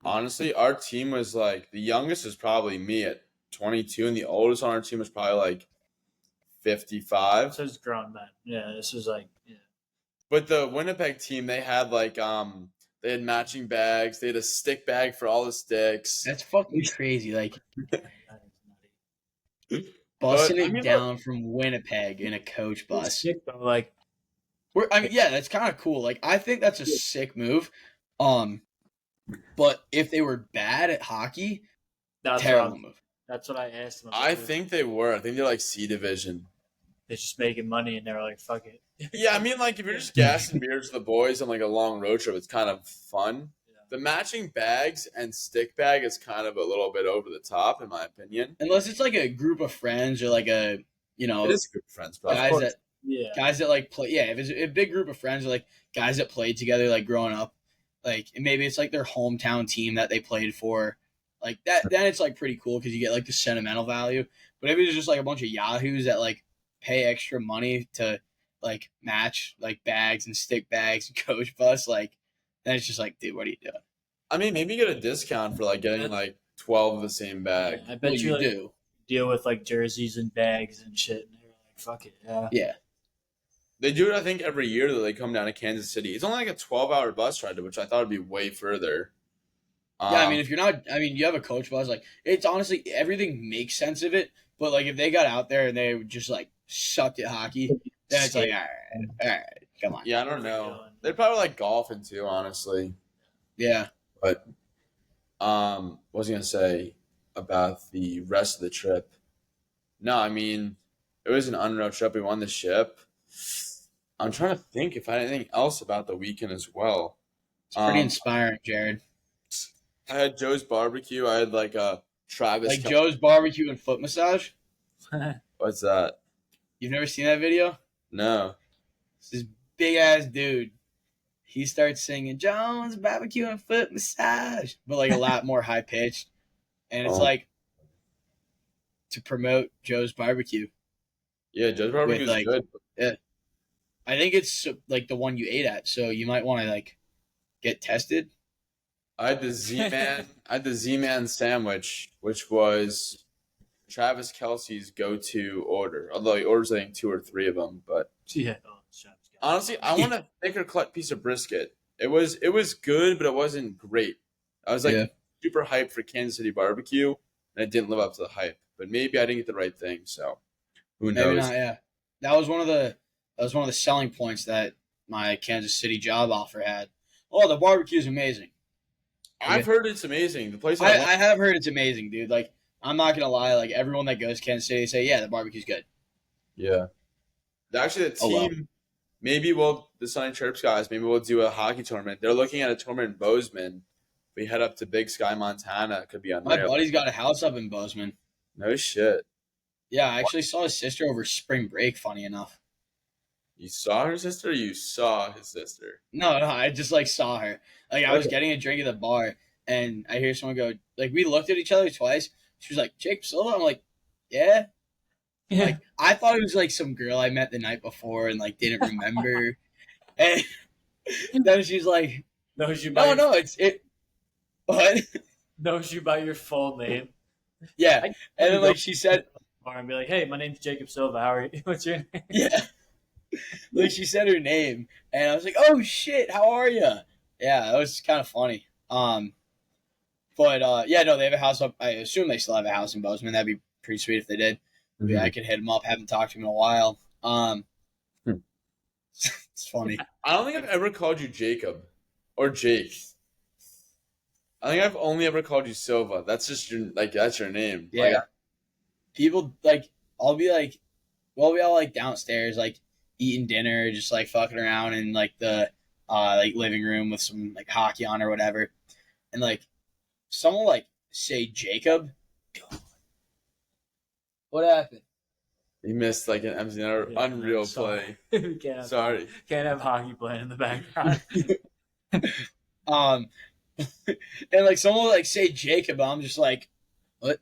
Honestly, our team was like the youngest is probably me at 22, and the oldest on our team was probably like 55. So it's grown men. Yeah, this is like, yeah. But the Winnipeg team, they had like they had matching bags. They had a stick bag for all the sticks. That's fucking crazy. Like That is nutty. busting But, I it mean, down from Winnipeg in a coach It's bus. sick, though. Like, Yeah, that's kind of cool. Like I think that's a sick move. But if they were bad at hockey, terrible move. that's what I asked them. I think they were. I think they're like C division. they're just making money, and they're like, "Fuck it." Yeah, I mean, like if you're just gassing beers with the boys on like a long road trip, it's kind of fun. Yeah. The matching bags and stick bag is kind of a little bit over the top, in my opinion. Unless it's like a group of friends or like It is a group of friends, but guys that like play. Yeah, if it's a big group of friends or like guys that played together like growing up, like and maybe it's like their hometown team that they played for, like that. Then it's like pretty cool because you get like the sentimental value. But if it's just like a bunch of yahoos that like pay extra money to like match like bags and stick bags and coach bus, like then it's just like, dude, what are you doing? I mean, maybe you get a discount for like getting like 12 of the same bag. I bet Well, you like, do. deal with like jerseys and bags and shit, and they're like, "Fuck it." Yeah. Yeah. They do it, I think, every year that they come down to Kansas City. It's only like a 12-hour bus ride, which I thought would be way further. Yeah, I mean, if you're not, I mean, you have a coach bus. Like, it's honestly everything makes sense of it. But like, if they got out there and they just like sucked at hockky, then it's like, all right, come on. Yeah, I don't know. They'd probably like golfing too, honestly. Yeah, But what was I gonna say about the rest of the trip? No, I mean, it was an unreal trip. We won the ship. I'm trying to think if I had anything else about the weekend as well. it's pretty inspiring, Jared. I had Joe's barbecue. I had like a Travis. Like Joe's barbecue and foot massage. What's that? You've never seen that video? No. It's this big ass dude. He starts singing Jones barbecue and foot massage, but like a lot more high pitched, and it's Oh. like to promote Joe's barbecue. Yeah, Joe's barbecue is like- good. I think it's like the one you ate at, so you might want to like get tested. I had the Z-Man. I had the Z-Man sandwich, which was Travis Kelsey's go-to order. Although he orders, I think, 2 or 3 of them. But Yeah. Oh, Shop's got honestly, I want a thicker cut piece of brisket. It was good, but it wasn't great. I was like Yeah. super hyped for Kansas City barbecue, and it didn't live up to the hype. But maybe I didn't get the right thing. So who knows? Maybe not. Yeah, that was one of the selling points that my Kansas City job offer had. Oh, the barbecue's amazing. I've heard it's amazing. The place I have heard it's amazing, dude. Like, I'm not gonna lie. Like, everyone that goes to Kansas City say, yeah, the barbecue's good. yeah. Actually, the Oh, wow. team, the Sunny Chirps guys, maybe we'll do a hockey tournament. They're looking at a tournament in Bozeman we head up to Big Sky, Montana. It could be My unreal. buddy's got a house up in Bozeman. No shit. Yeah, I actually saw his sister over spring break, funny enough. You saw her sister or you saw his sister? No, I just like saw her. Like I was Okay. getting a drink at the bar and I hear someone go, like we looked at each other twice. She was like, Jacob Silva? I'm like, yeah. Yeah. Like I thought it was like some girl I met the night before and like didn't remember. And then she's like, knows you by no, it's it. What? knows you by your full name. Yeah. I- And then like she said, And be like, hey, my name's Jacob Silva. How are you? What's your name? yeah. Like she said her name and I was like, oh shit, how are you? Yeah, it was kind of funny. But yeah, no, they have a house up. I assume they still have a house in Bozeman. That'd be pretty sweet if they did. Yeah, I could hit them up. Haven't talked to him in a while. It's funny. I don't think I've ever called you Jacob or Jake. I think I've only ever called you Silva. That's just your that's your name. Yeah. Like, People like I'll be like, we'll be all like downstairs, like eating dinner, just like fucking around in like the like living room with some like hockey on or whatever, and like someone like say Jacob. What happened? you missed like an empty net, Yeah, unreal sorry. play. We can't have, Sorry. can't have hockey playing in the background. And like someone will like say Jacob, I'm just like, Like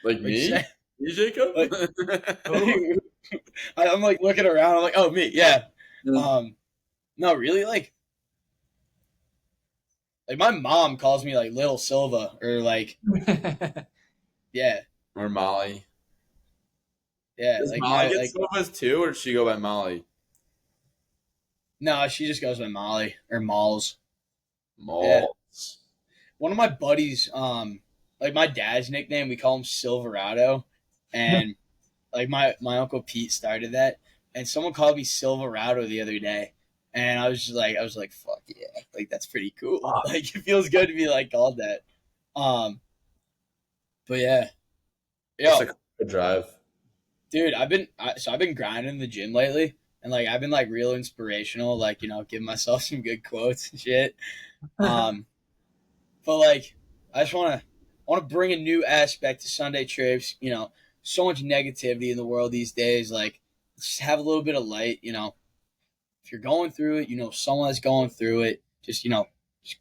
like, me? say- You, Jacob? I'm like looking around. I'm like, oh me, yeah. No, really, like my mom calls me like Little Silva or like, yeah, Or Molly. yeah. Does Like Molly my get like, Silvas too, or does she go by Molly? no, she just goes by Molly or Malls. Malls. One of my buddies, like my dad's nickname, we call him Silverado, and like my uncle Pete started that, and someone called me Silverado the other day, and I was like, fuck yeah, like that's pretty cool. Like it feels good to be like called that. But yeah, It's yo, like a drive. dude, I've been grinding in the gym lately, and like I've been like real inspirational, like giving myself some good quotes and shit. But like I just want to bring a new aspect to Sunday trips. So much negativity in the world these days. Like just have a little bit of light. If you're going through it, someone that's going through it. Just just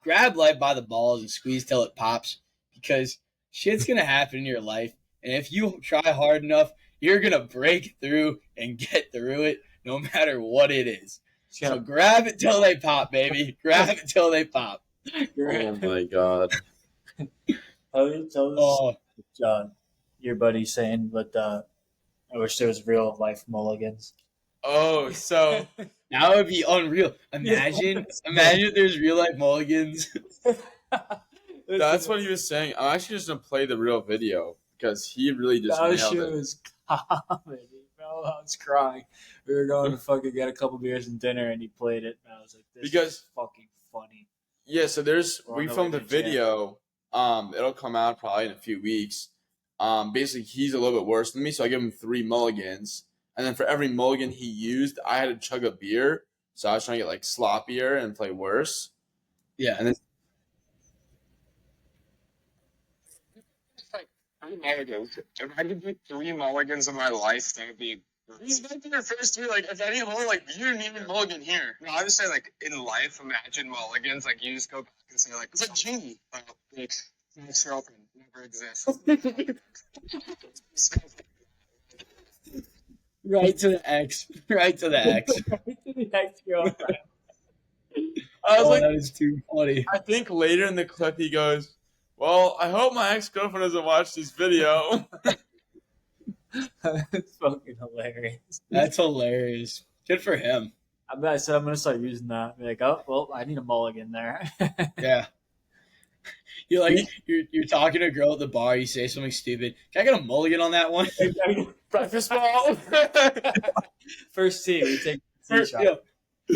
grab life by the balls and squeeze till it pops, because shit's gonna happen in your life, and if you try hard enough, you're gonna break through and get through it, no matter what it is. So grab it till they pop, baby. Grab it till they pop. Oh my god. Tell us, your buddy saying, but I wish there was real life mulligans. Oh, so That would be unreal. Imagine if there's real life mulligans. that's what he was saying. I'm actually just gonna play the real video because he really just That nailed shit it. was comedy, bro. I was crying. We were going to fucking get a couple beers and dinner, and he played it, and I was like, "This is fucking funny." Yeah, so we on the filmed way a to the gym. video. It'll come out probably in a few weeks. Basically he's a little bit worse than me, so I give him 3 mulligans. And then for every mulligan he used, I had to chug a beer. So I was trying to get like sloppier and play worse. Yeah. And then Mulligans. If I could do 3 mulligans in my life, that would be. These might be your first 3. Like, if any hole, like, you didn't even mulligan here. No, I would say, like, in life, imagine mulligans. Like, you just go back and say, like, it's a genie. Like, Max Shelton never exists. Right to the X. Right to the X. I was like, that is too funny. I think later in the clip he goes, well, I hope my ex-girlfriend doesn't watch this video. It's fucking hilarious. That's hilarious. Good for him. I said I'm gonna start using that. Be like, oh well, I need a mulligan there. Yeah. You're like you're talking to a girl at the bar. You say something stupid. Can I get a mulligan on that one? Breakfast ball. First tee, we take the tee shot.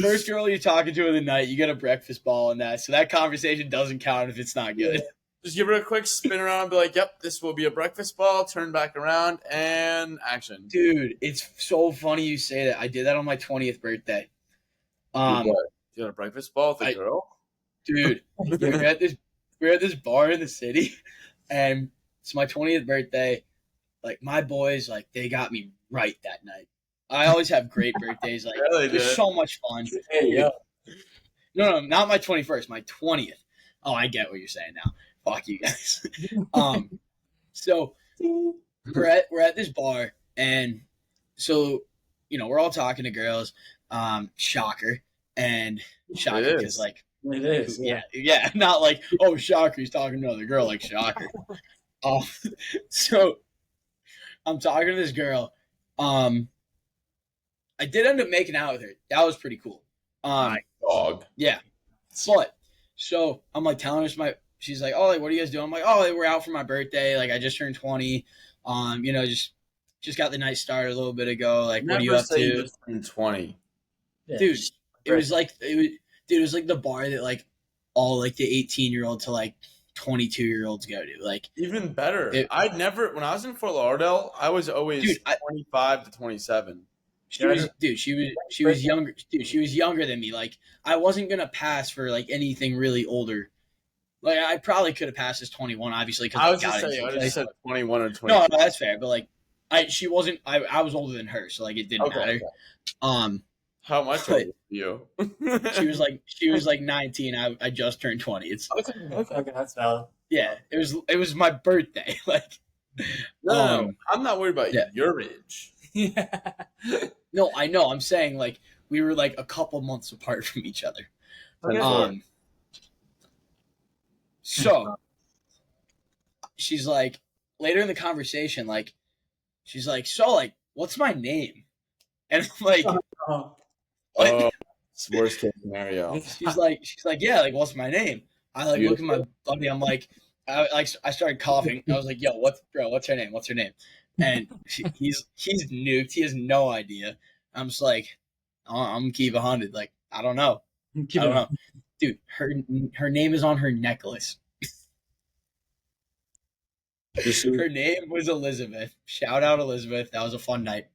First girl you're talking to of the night, you get a breakfast ball on that. So that conversation doesn't count if it's not good. Just give her a quick spin around and be like, yep, this will be a breakfast ball. Turn back around and action. Dude, it's so funny you say that. I did that on my 20th birthday. What? You got a breakfast ball with a girl? Dude, we're at this bar in the city, and it's my 20th birthday. Like my boys, like they got me right that night. I always have great birthdays. Like Really, it was dude? so much fun. Hey, yeah. No, not my 21st, my 20th. Oh, I get what you're saying now. Fuck you guys. So we're at this bar, and so we're all talking to girls. Shocker and shocker It because is. like It is. yeah, not like oh shocker he's talking to another girl like shocker. Um, so I'm talking to this girl. I did end up making out with her. That was pretty cool. Dog. Yeah. But so I'm like telling her she's like, oh, like, what are you guys doing? I'm like, oh, we're out for my birthday. Like I just turned 20. Just got the night started a little bit ago. Like, what are you up say you to? just turned 20. Dude, just- it was like it was like the bar that like all like the 18-year-old to like 22-year-olds go to. Like Even better. When I was in Fort Lauderdale, I was always Dude, 25 to 27. she was younger. Dude, she was younger than me. Like I wasn't gonna pass for like anything really older. Like I probably could have passed as 21, obviously, because I was just saying, I just said 21 or 22. No, that's fair. But like, she wasn't. I was older than her, so like it didn't matter. Okay. How much but- older were you? She was like 19. I just turned 20. It's Okay, that's valid. yeah. It was my birthday. Like No, I'm not worried about yeah. your age. Yeah. no, I know. I'm saying like we were like a couple months apart from each other. Okay. So she's like later in the conversation, like she's like, so like, what's my name? And I'm like, Oh. Oh, it's worst case scenario. she's like, yeah, like, what's my name? I like look at my buddy. I'm like, I started coughing. I was like, yo, what's her name? What's her name? And he's nuked. He has no idea. I'm just like, oh, I'm gonna keep 100. Like, I don't know. I don't know. Dude, her name is on her necklace. Her name was Elizabeth. Shout out Elizabeth. That was a fun night.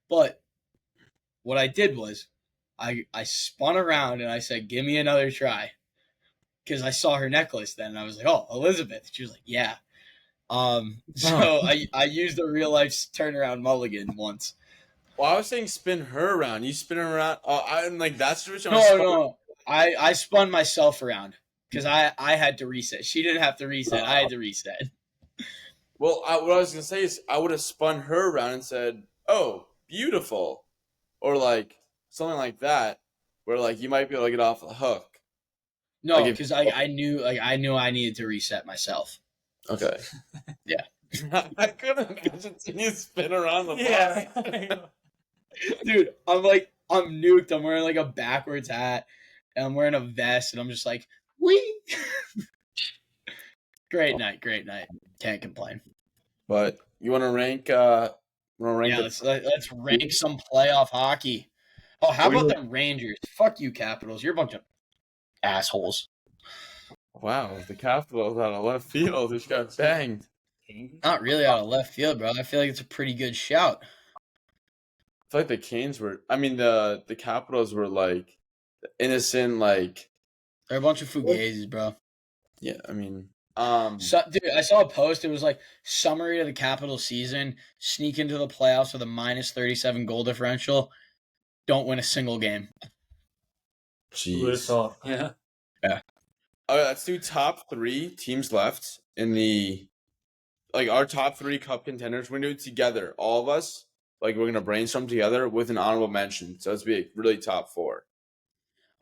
But what I did was I spun around and I said, give me another try. Because I saw her necklace then and I was like, oh, Elizabeth. She was like, yeah. So I used a real life turnaround mulligan once. Well, I was saying spin her around. You spin her around. Oh, I'm like, that's the situation. No. I spun myself around because I had to reset. She didn't have to reset. I had to reset. Well, what I was going to say is I would have spun her around and said, oh, beautiful. Or like something like that where like you might be able to get off the hook. No, because I knew I needed to reset myself. Okay. Yeah. I couldn't imagine seeing you spin around the bar. Dude, I'm nuked. I'm wearing like a backwards hat and I'm wearing a vest and I'm just like, wee. Great night. Can't complain. But you want to rank? Let's rank some playoff hockey. Oh, how about them Rangers? Fuck you, Capitals. You're a bunch of assholes. Wow, the Capitals out of left field just got banged. Not really out of left field, bro. I feel like it's a pretty good shout. I feel like the Canes were. I mean, the Capitals were like innocent, like They're a bunch of fugazis, bro. yeah. I mean, Dude, I saw a post. It was like summary of the Capitals season: sneak into the playoffs with a -37 goal differential, don't win a single game. jeez. Yeah. All right, let's do top 3 teams left in the our top 3 cup contenders. We're gonna do it together, all of us. Like we're gonna brainstorm together with an honorable mention. So it's be really top 4.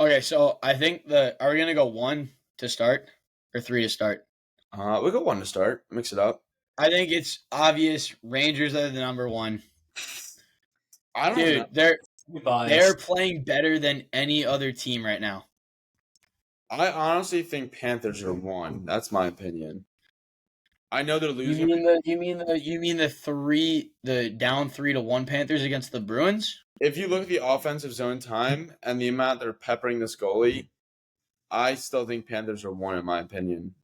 Okay, so I think are we gonna go 1 to start or 3 to start? We go 1 to start. Mix it up. I think it's obvious. Rangers are the number 1. I don't know. Dude, they're playing better than any other team right now. I honestly think Panthers are 1. That's my opinion. I know they're losing. You mean the down 3-1 Panthers against the Bruins? If you look at the offensive zone time and the amount they're peppering this goalie, I still think Panthers are 1 in my opinion.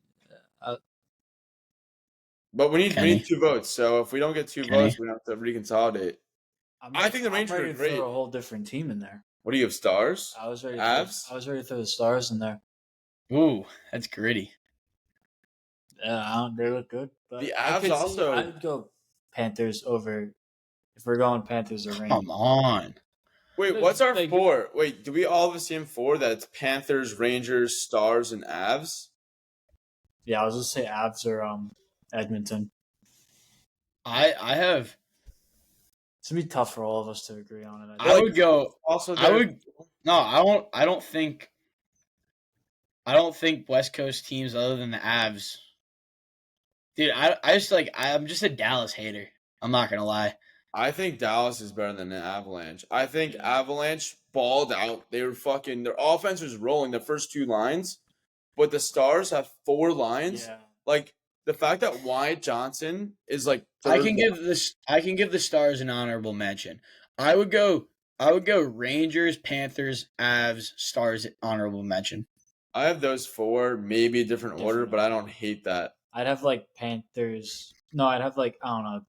But we need 2 votes. So if we don't get 2 votes, we have to reconsolidate. I think the Rangers are great. Throw a whole different team in there. What do you have? Stars? I was ready. Avs? I was ready to throw the Stars in there. Ooh, that's gritty. Yeah, they look good. But The I Avs could see, also- I would go Panthers over. If we're going Panthers or Rangers. Come on. Wait, what's our Like- four? Wait, do we all have the same four? That it's Panthers, Rangers, Stars, and Avs? Yeah, I was just say Avs or Edmonton. I have. It's gonna be tough for all of us to agree on it. I would go. Also, I would. No, I won't. I don't think West Coast teams other than the Avs. Dude, I just like I'm just a Dallas hater. I'm not gonna lie. I think Dallas is better than the Avalanche. I think Avalanche balled out. They were fucking. Their offense was rolling the first two lines, but the Stars have four lines. Yeah. Like the fact that Wyatt Johnson is like. I third can give the Stars an honorable mention. I would go Rangers, Panthers, Avs, Stars honorable mention. I have those four, maybe a different order, Different but I order. don't hate that. I'd have like Panthers. No, I'd have like I don't know,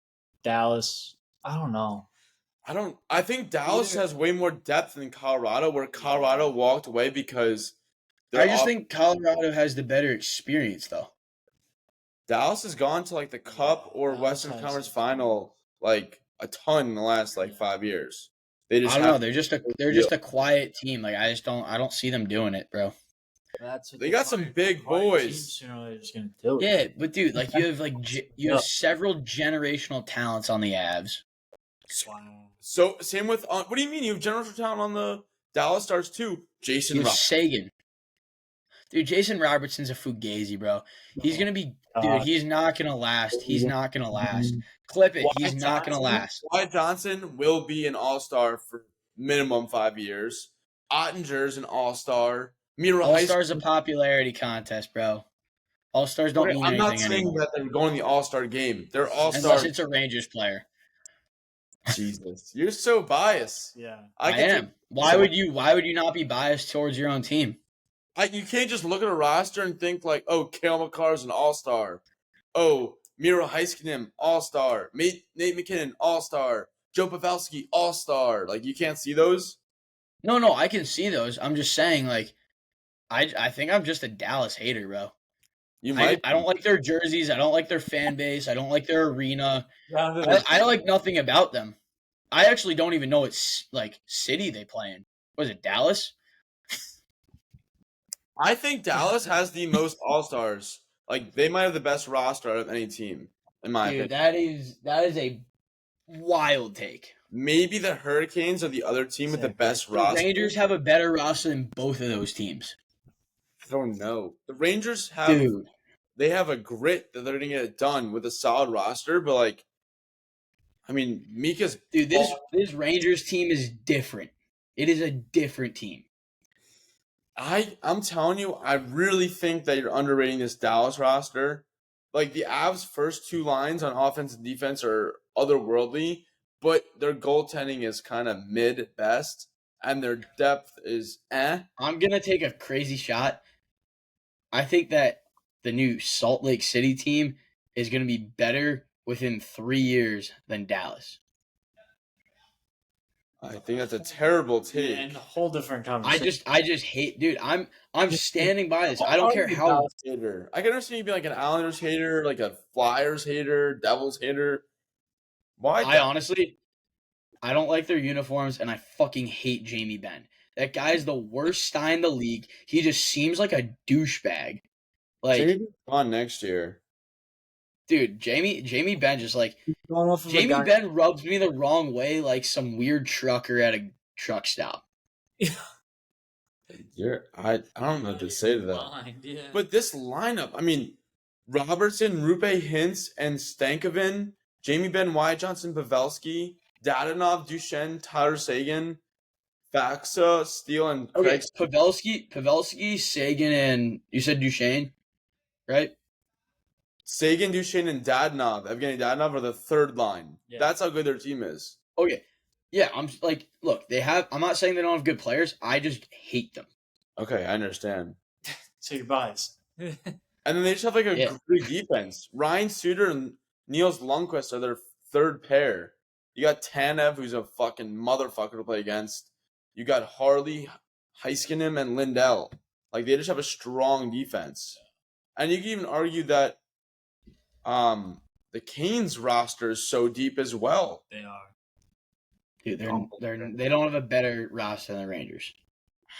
Dallas. I don't know. I think Dallas Either- has way more depth than Colorado, where Colorado walked away because I just think Colorado has the better experience though. Dallas has gone to like the Cup or Dallas Western has Conference a ton. Final like a ton in the last like 5 years. They just I don't know. have- They're just a quiet team. Like I don't see them doing it, bro. That's what They got some big quiet boys. teams sooner or later just gonna do it. Yeah, but dude, like you have you have Yeah. several generational talents on the Avs. Wow. So same with what do you mean you have general talent on the Dallas Stars too? Jason You have Rock. Sagan. Dude, Jason Robertson's a fugazi, bro. He's gonna be dude. He's not gonna last. He's not gonna last. Clip it. He's not gonna last. Wyatt Johnson will be an all-star for minimum 5 years. Ottinger's an all-star. Miro All Stars a popularity contest, bro. All Stars don't mean I'm not anything saying anymore. that they're going to the all-star game. They're all-star. Unless it's a Rangers player. Jesus, you're so biased. Yeah. I can am. Why would you not be biased towards your own team? You can't just look at a roster and think like, oh, Cale Makar's an all-star. Oh, Miro Heiskanen, all-star. Nate McKinnon, all-star. Joe Pavelski, all-star. Like, you can't see those? No, I can see those. I'm just saying, like, I think I'm just a Dallas hater, bro. You might. I don't like their jerseys. I don't like their fan base. I don't like their arena. Yeah. I like nothing about them. I actually don't even know what like city they play in. Was it Dallas? I think Dallas has the most all-stars. Like, they might have the best roster out of any team, in my Dude, opinion. that is a wild take. Maybe the Hurricanes are the other team with the Sick. best The roster. Rangers have a better roster than both of those teams. I don't know. The Rangers have Dude, they have a grit that they're gonna get it done with a solid roster, but like, I mean, Mika's this Rangers team is different. It is a different team. I'm telling you, I really think that you're underrating this Dallas roster. Like the Avs' first two lines on offense and defense are otherworldly, but their goaltending is kind of mid at best, and their depth is eh. I'm gonna take a crazy shot. I think that the new Salt Lake City team is gonna be better within 3 years than Dallas. I think that's a terrible take. And a whole different conversation. I just hate, dude. I'm standing by this. I don't care how. Dallas hater. I can understand you being like an Islanders hater, like a Flyers hater, Devils hater. Why? I honestly, I don't like their uniforms, and I fucking hate Jamie Benn. That guy is the worst guy in the league. He just seems like a douchebag. Like, Jamie on next year. dude, Jamie Benn just like Going off of a Jamie guy- Benn rubs me the wrong way, like some weird trucker at a truck stop. I don't know what to say to that. Blind, yeah. But this lineup, I mean, Robertson, Rupe Hintz, and Stankoven, Jamie Benn, Wyatt Johnson, Pavelski, Dadonov, Duchesne, Tyler Sagan, Faxa, Steele, and Okay, Craig. Pavelski, Sagan, and you said Duchesne, right? Sagan, Duchesne, and Dadonov, Evgeny Dadonov are the third line. Yeah. That's how good their team is. Okay, yeah. I'm like, look, they have. I'm not saying they don't have good players. I just hate them. Okay, I understand. So you're biased. And then they just have like a Yeah. great defense. Ryan Suter and Niels Lundqvist are their third pair. You got Tanev, who's a fucking motherfucker to play against. You got Harley, Heiskanen, and Lindell. Like they just have a strong defense, and you can even argue that the Canes roster is so deep as well. They are. Dude, they don't have a better roster than the Rangers.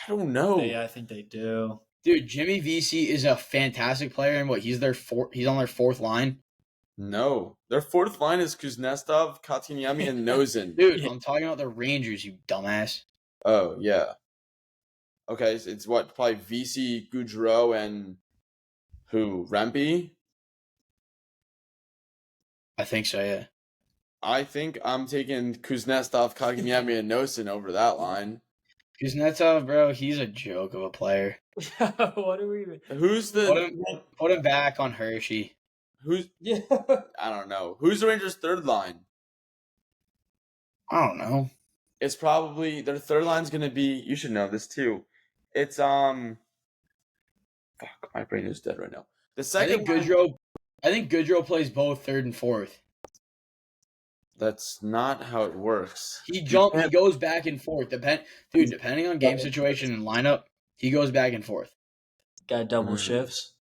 I don't know. I think they do. Dude, Jimmy VC is a fantastic player, and he's on their fourth line. No, their fourth line is Kuznetsov, Kotkaniemi, and Nozin. Dude, I'm talking about the Rangers, you dumbass. Oh yeah. Okay, so it's what probably VC, Goudreau, and who Rempe. I think so, yeah. I think I'm taking Kuznetsov, Kotkaniemi, and Nozin over that line. Kuznetsov, bro, he's a joke of a player. What are we even? Who's the Put him back on Hershey. who's Yeah. I don't know. Who's the Rangers' third line? I don't know. It's probably their third line's gonna be. You should know this too. It's Fuck, my brain is dead right now. The second I think Goodrow plays both third and fourth. That's not how it works. He goes back and forth. Depending on game situation and lineup, he goes back and forth. Got double Mhm. shifts.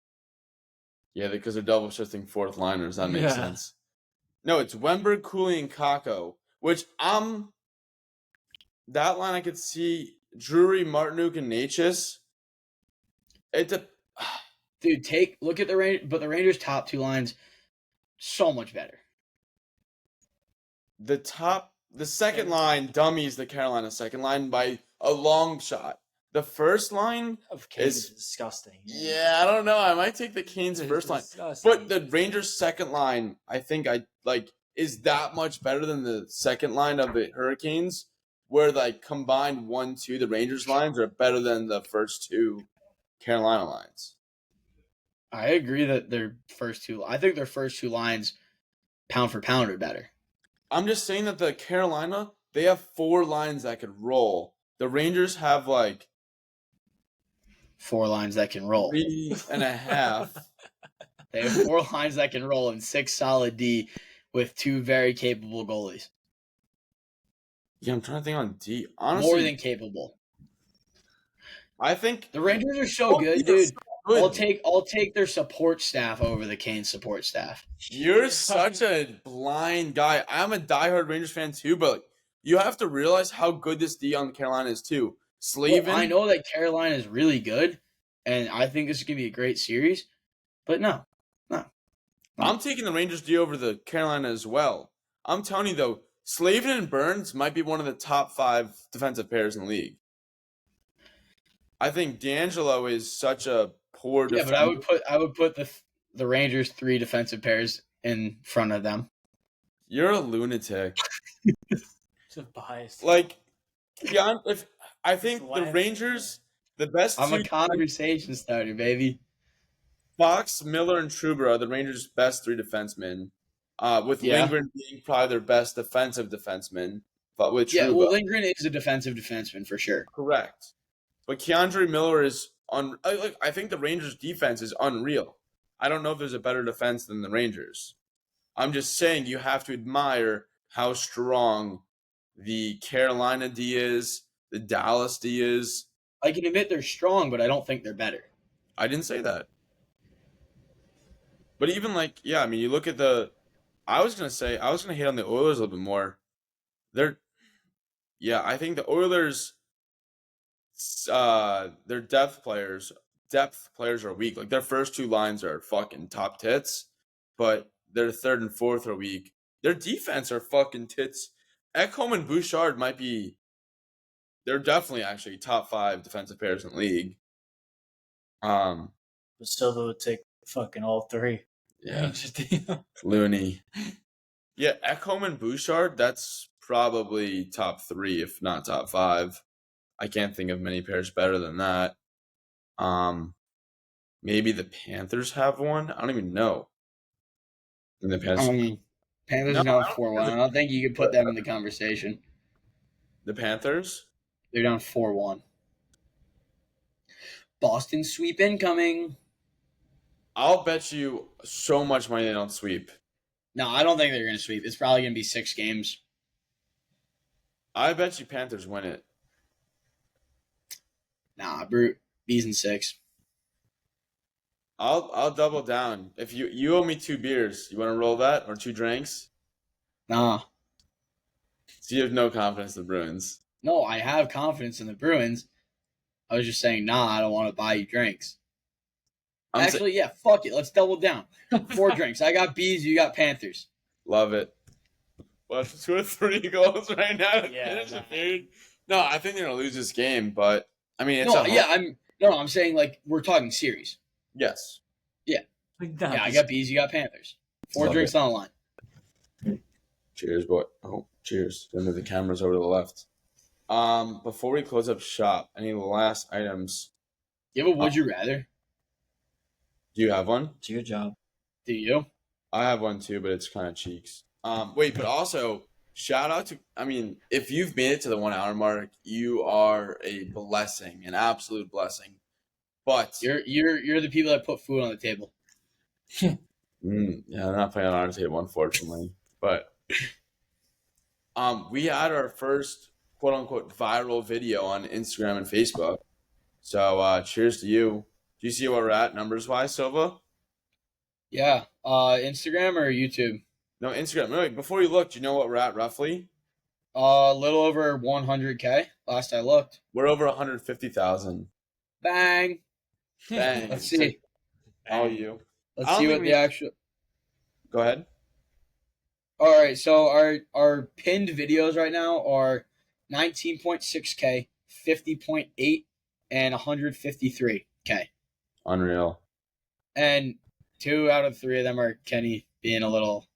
Yeah, because they're double shifting fourth liners. That makes Yeah. sense. No, it's Wemberg, Cooley, and Kako. Which that line I could see Drury, Martinuk, and Natchez. Dude, look at the Rangers' top two lines, so much better. The second line dummies the Carolina second line by a long shot. The first line Of Canes is disgusting. Yeah, I don't know. I might take the Canes It's first line. disgusting. But the Rangers second line, I think is that much better than the second line of the Hurricanes, where like combined 1-2, the Rangers lines are better than the first two Carolina lines. I agree that I think their first two lines, pound for pound, are better. I'm just saying that the Carolina, they have 4 lines that could roll. The Rangers have like 4 lines that can roll. 3.5. They have 4 lines that can roll and 6 solid D with 2 very capable goalies. Yeah, I'm trying to think on D. Honestly, More than capable. I think The Rangers are so good, they're dude. so good. I'll take their support staff over the Canes support staff. You're such a blind guy. I'm a diehard Rangers fan too, but you have to realize how good this D on Carolina is too. Slavin, Well, I know that Carolina is really good, and I think this is going to be a great series, but no. I'm taking the Rangers D over the Carolina as well. I'm telling you though, Slavin and Burns might be one of the top 5 defensive pairs in the league. I think D'Angelo is such a poor defender. But I would put the Rangers 3 defensive pairs in front of them. You're a lunatic. It's a bias. Like, yeah, I think the Slam. Rangers, the best I'm two a conversation starter, baby. Fox, Miller, and Trouba are the Rangers' best 3 defensemen, with Yeah. Lindgren being probably their best defensive defenseman, but with Trouba. Yeah, well, Lindgren is a defensive defenseman for sure. Correct. But Keandre Miller is I think the Rangers' defense is unreal. I don't know if there's a better defense than the Rangers. I'm just saying you have to admire how strong the Carolina D is, the Dallas D is. I can admit they're strong, but I don't think they're better. I didn't say that. But even you look at I was going to hit on the Oilers a little bit more. I think the Oilers, their depth players are weak. Like their first 2 lines are fucking top tits, but their third and fourth are weak. Their defense are fucking tits. Ekholm and Bouchard they're definitely actually top 5 defensive pairs in the league. But still, they would take fucking all 3. Yeah, loony. Yeah, Ekholm and Bouchard, that's probably top 3, if not top 5. I can't think of many pairs better than that. Maybe the Panthers have one. I don't even know. In the past, Panthers No, are down I don't 4-1. I don't think you could put them in the conversation. the Panthers. They're down 4-1. Boston sweep incoming. I'll bet you so much money they don't sweep. No, I don't think they're going to sweep. It's probably going to be 6 games. I bet you Panthers win it. Nah, Brute. Bees and 6. I'll double down. If you owe me 2 beers, you want to roll that or 2 drinks? Nah. So you have no confidence in the Bruins. No, I have confidence in the Bruins. I was just saying, nah, I don't want to buy you drinks. Actually, yeah, fuck it. Let's double down. 4 drinks. I got Bees, you got Panthers. Love it. What, 2 or 3 goals right now to Yeah, finish no. it, dude? No, I think they're gonna lose this game, but I mean, it's No, a yeah, I'm saying like we're talking series. yes. Yeah, I got Bees, you got Panthers. 4 Love drinks it. on the line. Cheers, boy. Oh, cheers. Then the cameras over to the left. Before we close up shop, any last items? You have a would you rather? Do you have one? It's your job. Do you? I have one too, but it's kind of cheeks. Wait, but also shout out to. I mean, if you've made it to the 1 hour mark, you are a blessing, an absolute blessing. But You're the people that put food on the table. yeah, I'm not playing on our table, unfortunately. But we had our first quote unquote viral video on Instagram and Facebook. So cheers to you. Do you see where we're at numbers wise, Silva? Yeah. Instagram or YouTube? No, Instagram. No, wait, before you look, do you know what we're at roughly? A little over 100K. Last I looked. We're over 150,000. Bang. Bang. Let's see. All you. I Let's don't see think what we- the actual. Go ahead. All right. So our pinned videos right now are 19.6K, 50.8, and 153K. Unreal. And 2 out of 3 of them are Kenny being a little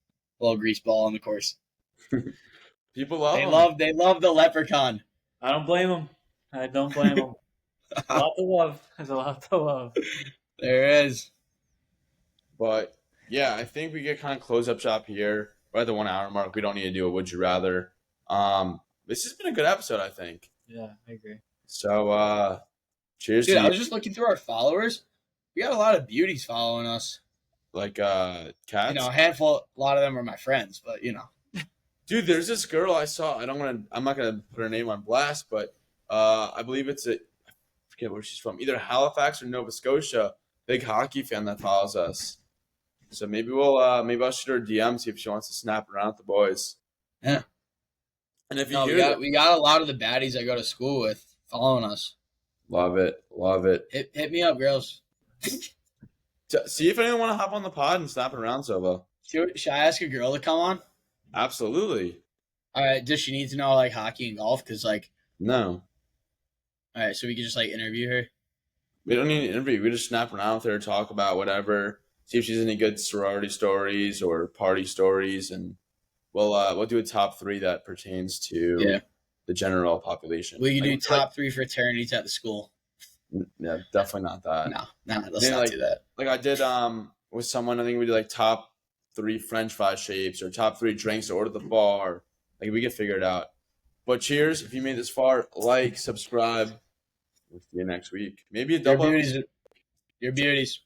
greaseball on the course. People love They them. love the leprechaun. I don't blame him. I don't blame him. A lot to love. There's a lot to love. There is. But yeah, I think we get kind of close up shop here. We're at the 1 hour mark. We don't need to do a would you rather. This has been a good episode, I think. Yeah, I agree. So cheers Dude, to I you. was just looking through our followers. We got a lot of beauties following us. Like cats. You know, a lot of them are my friends, but you know. Dude, there's this girl I saw. I'm not gonna put her name on blast, but I believe I forget where she's from. Either Halifax or Nova Scotia. Big hockey fan that follows us. So maybe I'll shoot her a DM, see if she wants to snap around with the boys. Yeah. And if you No, hear we got a lot of the baddies I go to school with following us. love it. Hit me up, girls. See if anyone want to hop on the pod and snap it around, Silva. Should I ask a girl to come on? Absolutely. All right. Does she need to know like hockey and golf? Because like, No. all right, so we could just like interview her. We don't need an interview. We just snap around with her, talk about whatever, see if she's any good sorority stories or party stories, and we'll do a top 3 that pertains to the general population. We can Like, do top 3 fraternities at the school. Yeah, definitely not that. No, let's Then, not like- do that. Like I did with someone, I think we did like top 3 French fry shapes or top 3 drinks to order at the bar. Like we could figure it out. But cheers, if you made this far, like, subscribe. We'll see you next week. Maybe a double. Your beauties.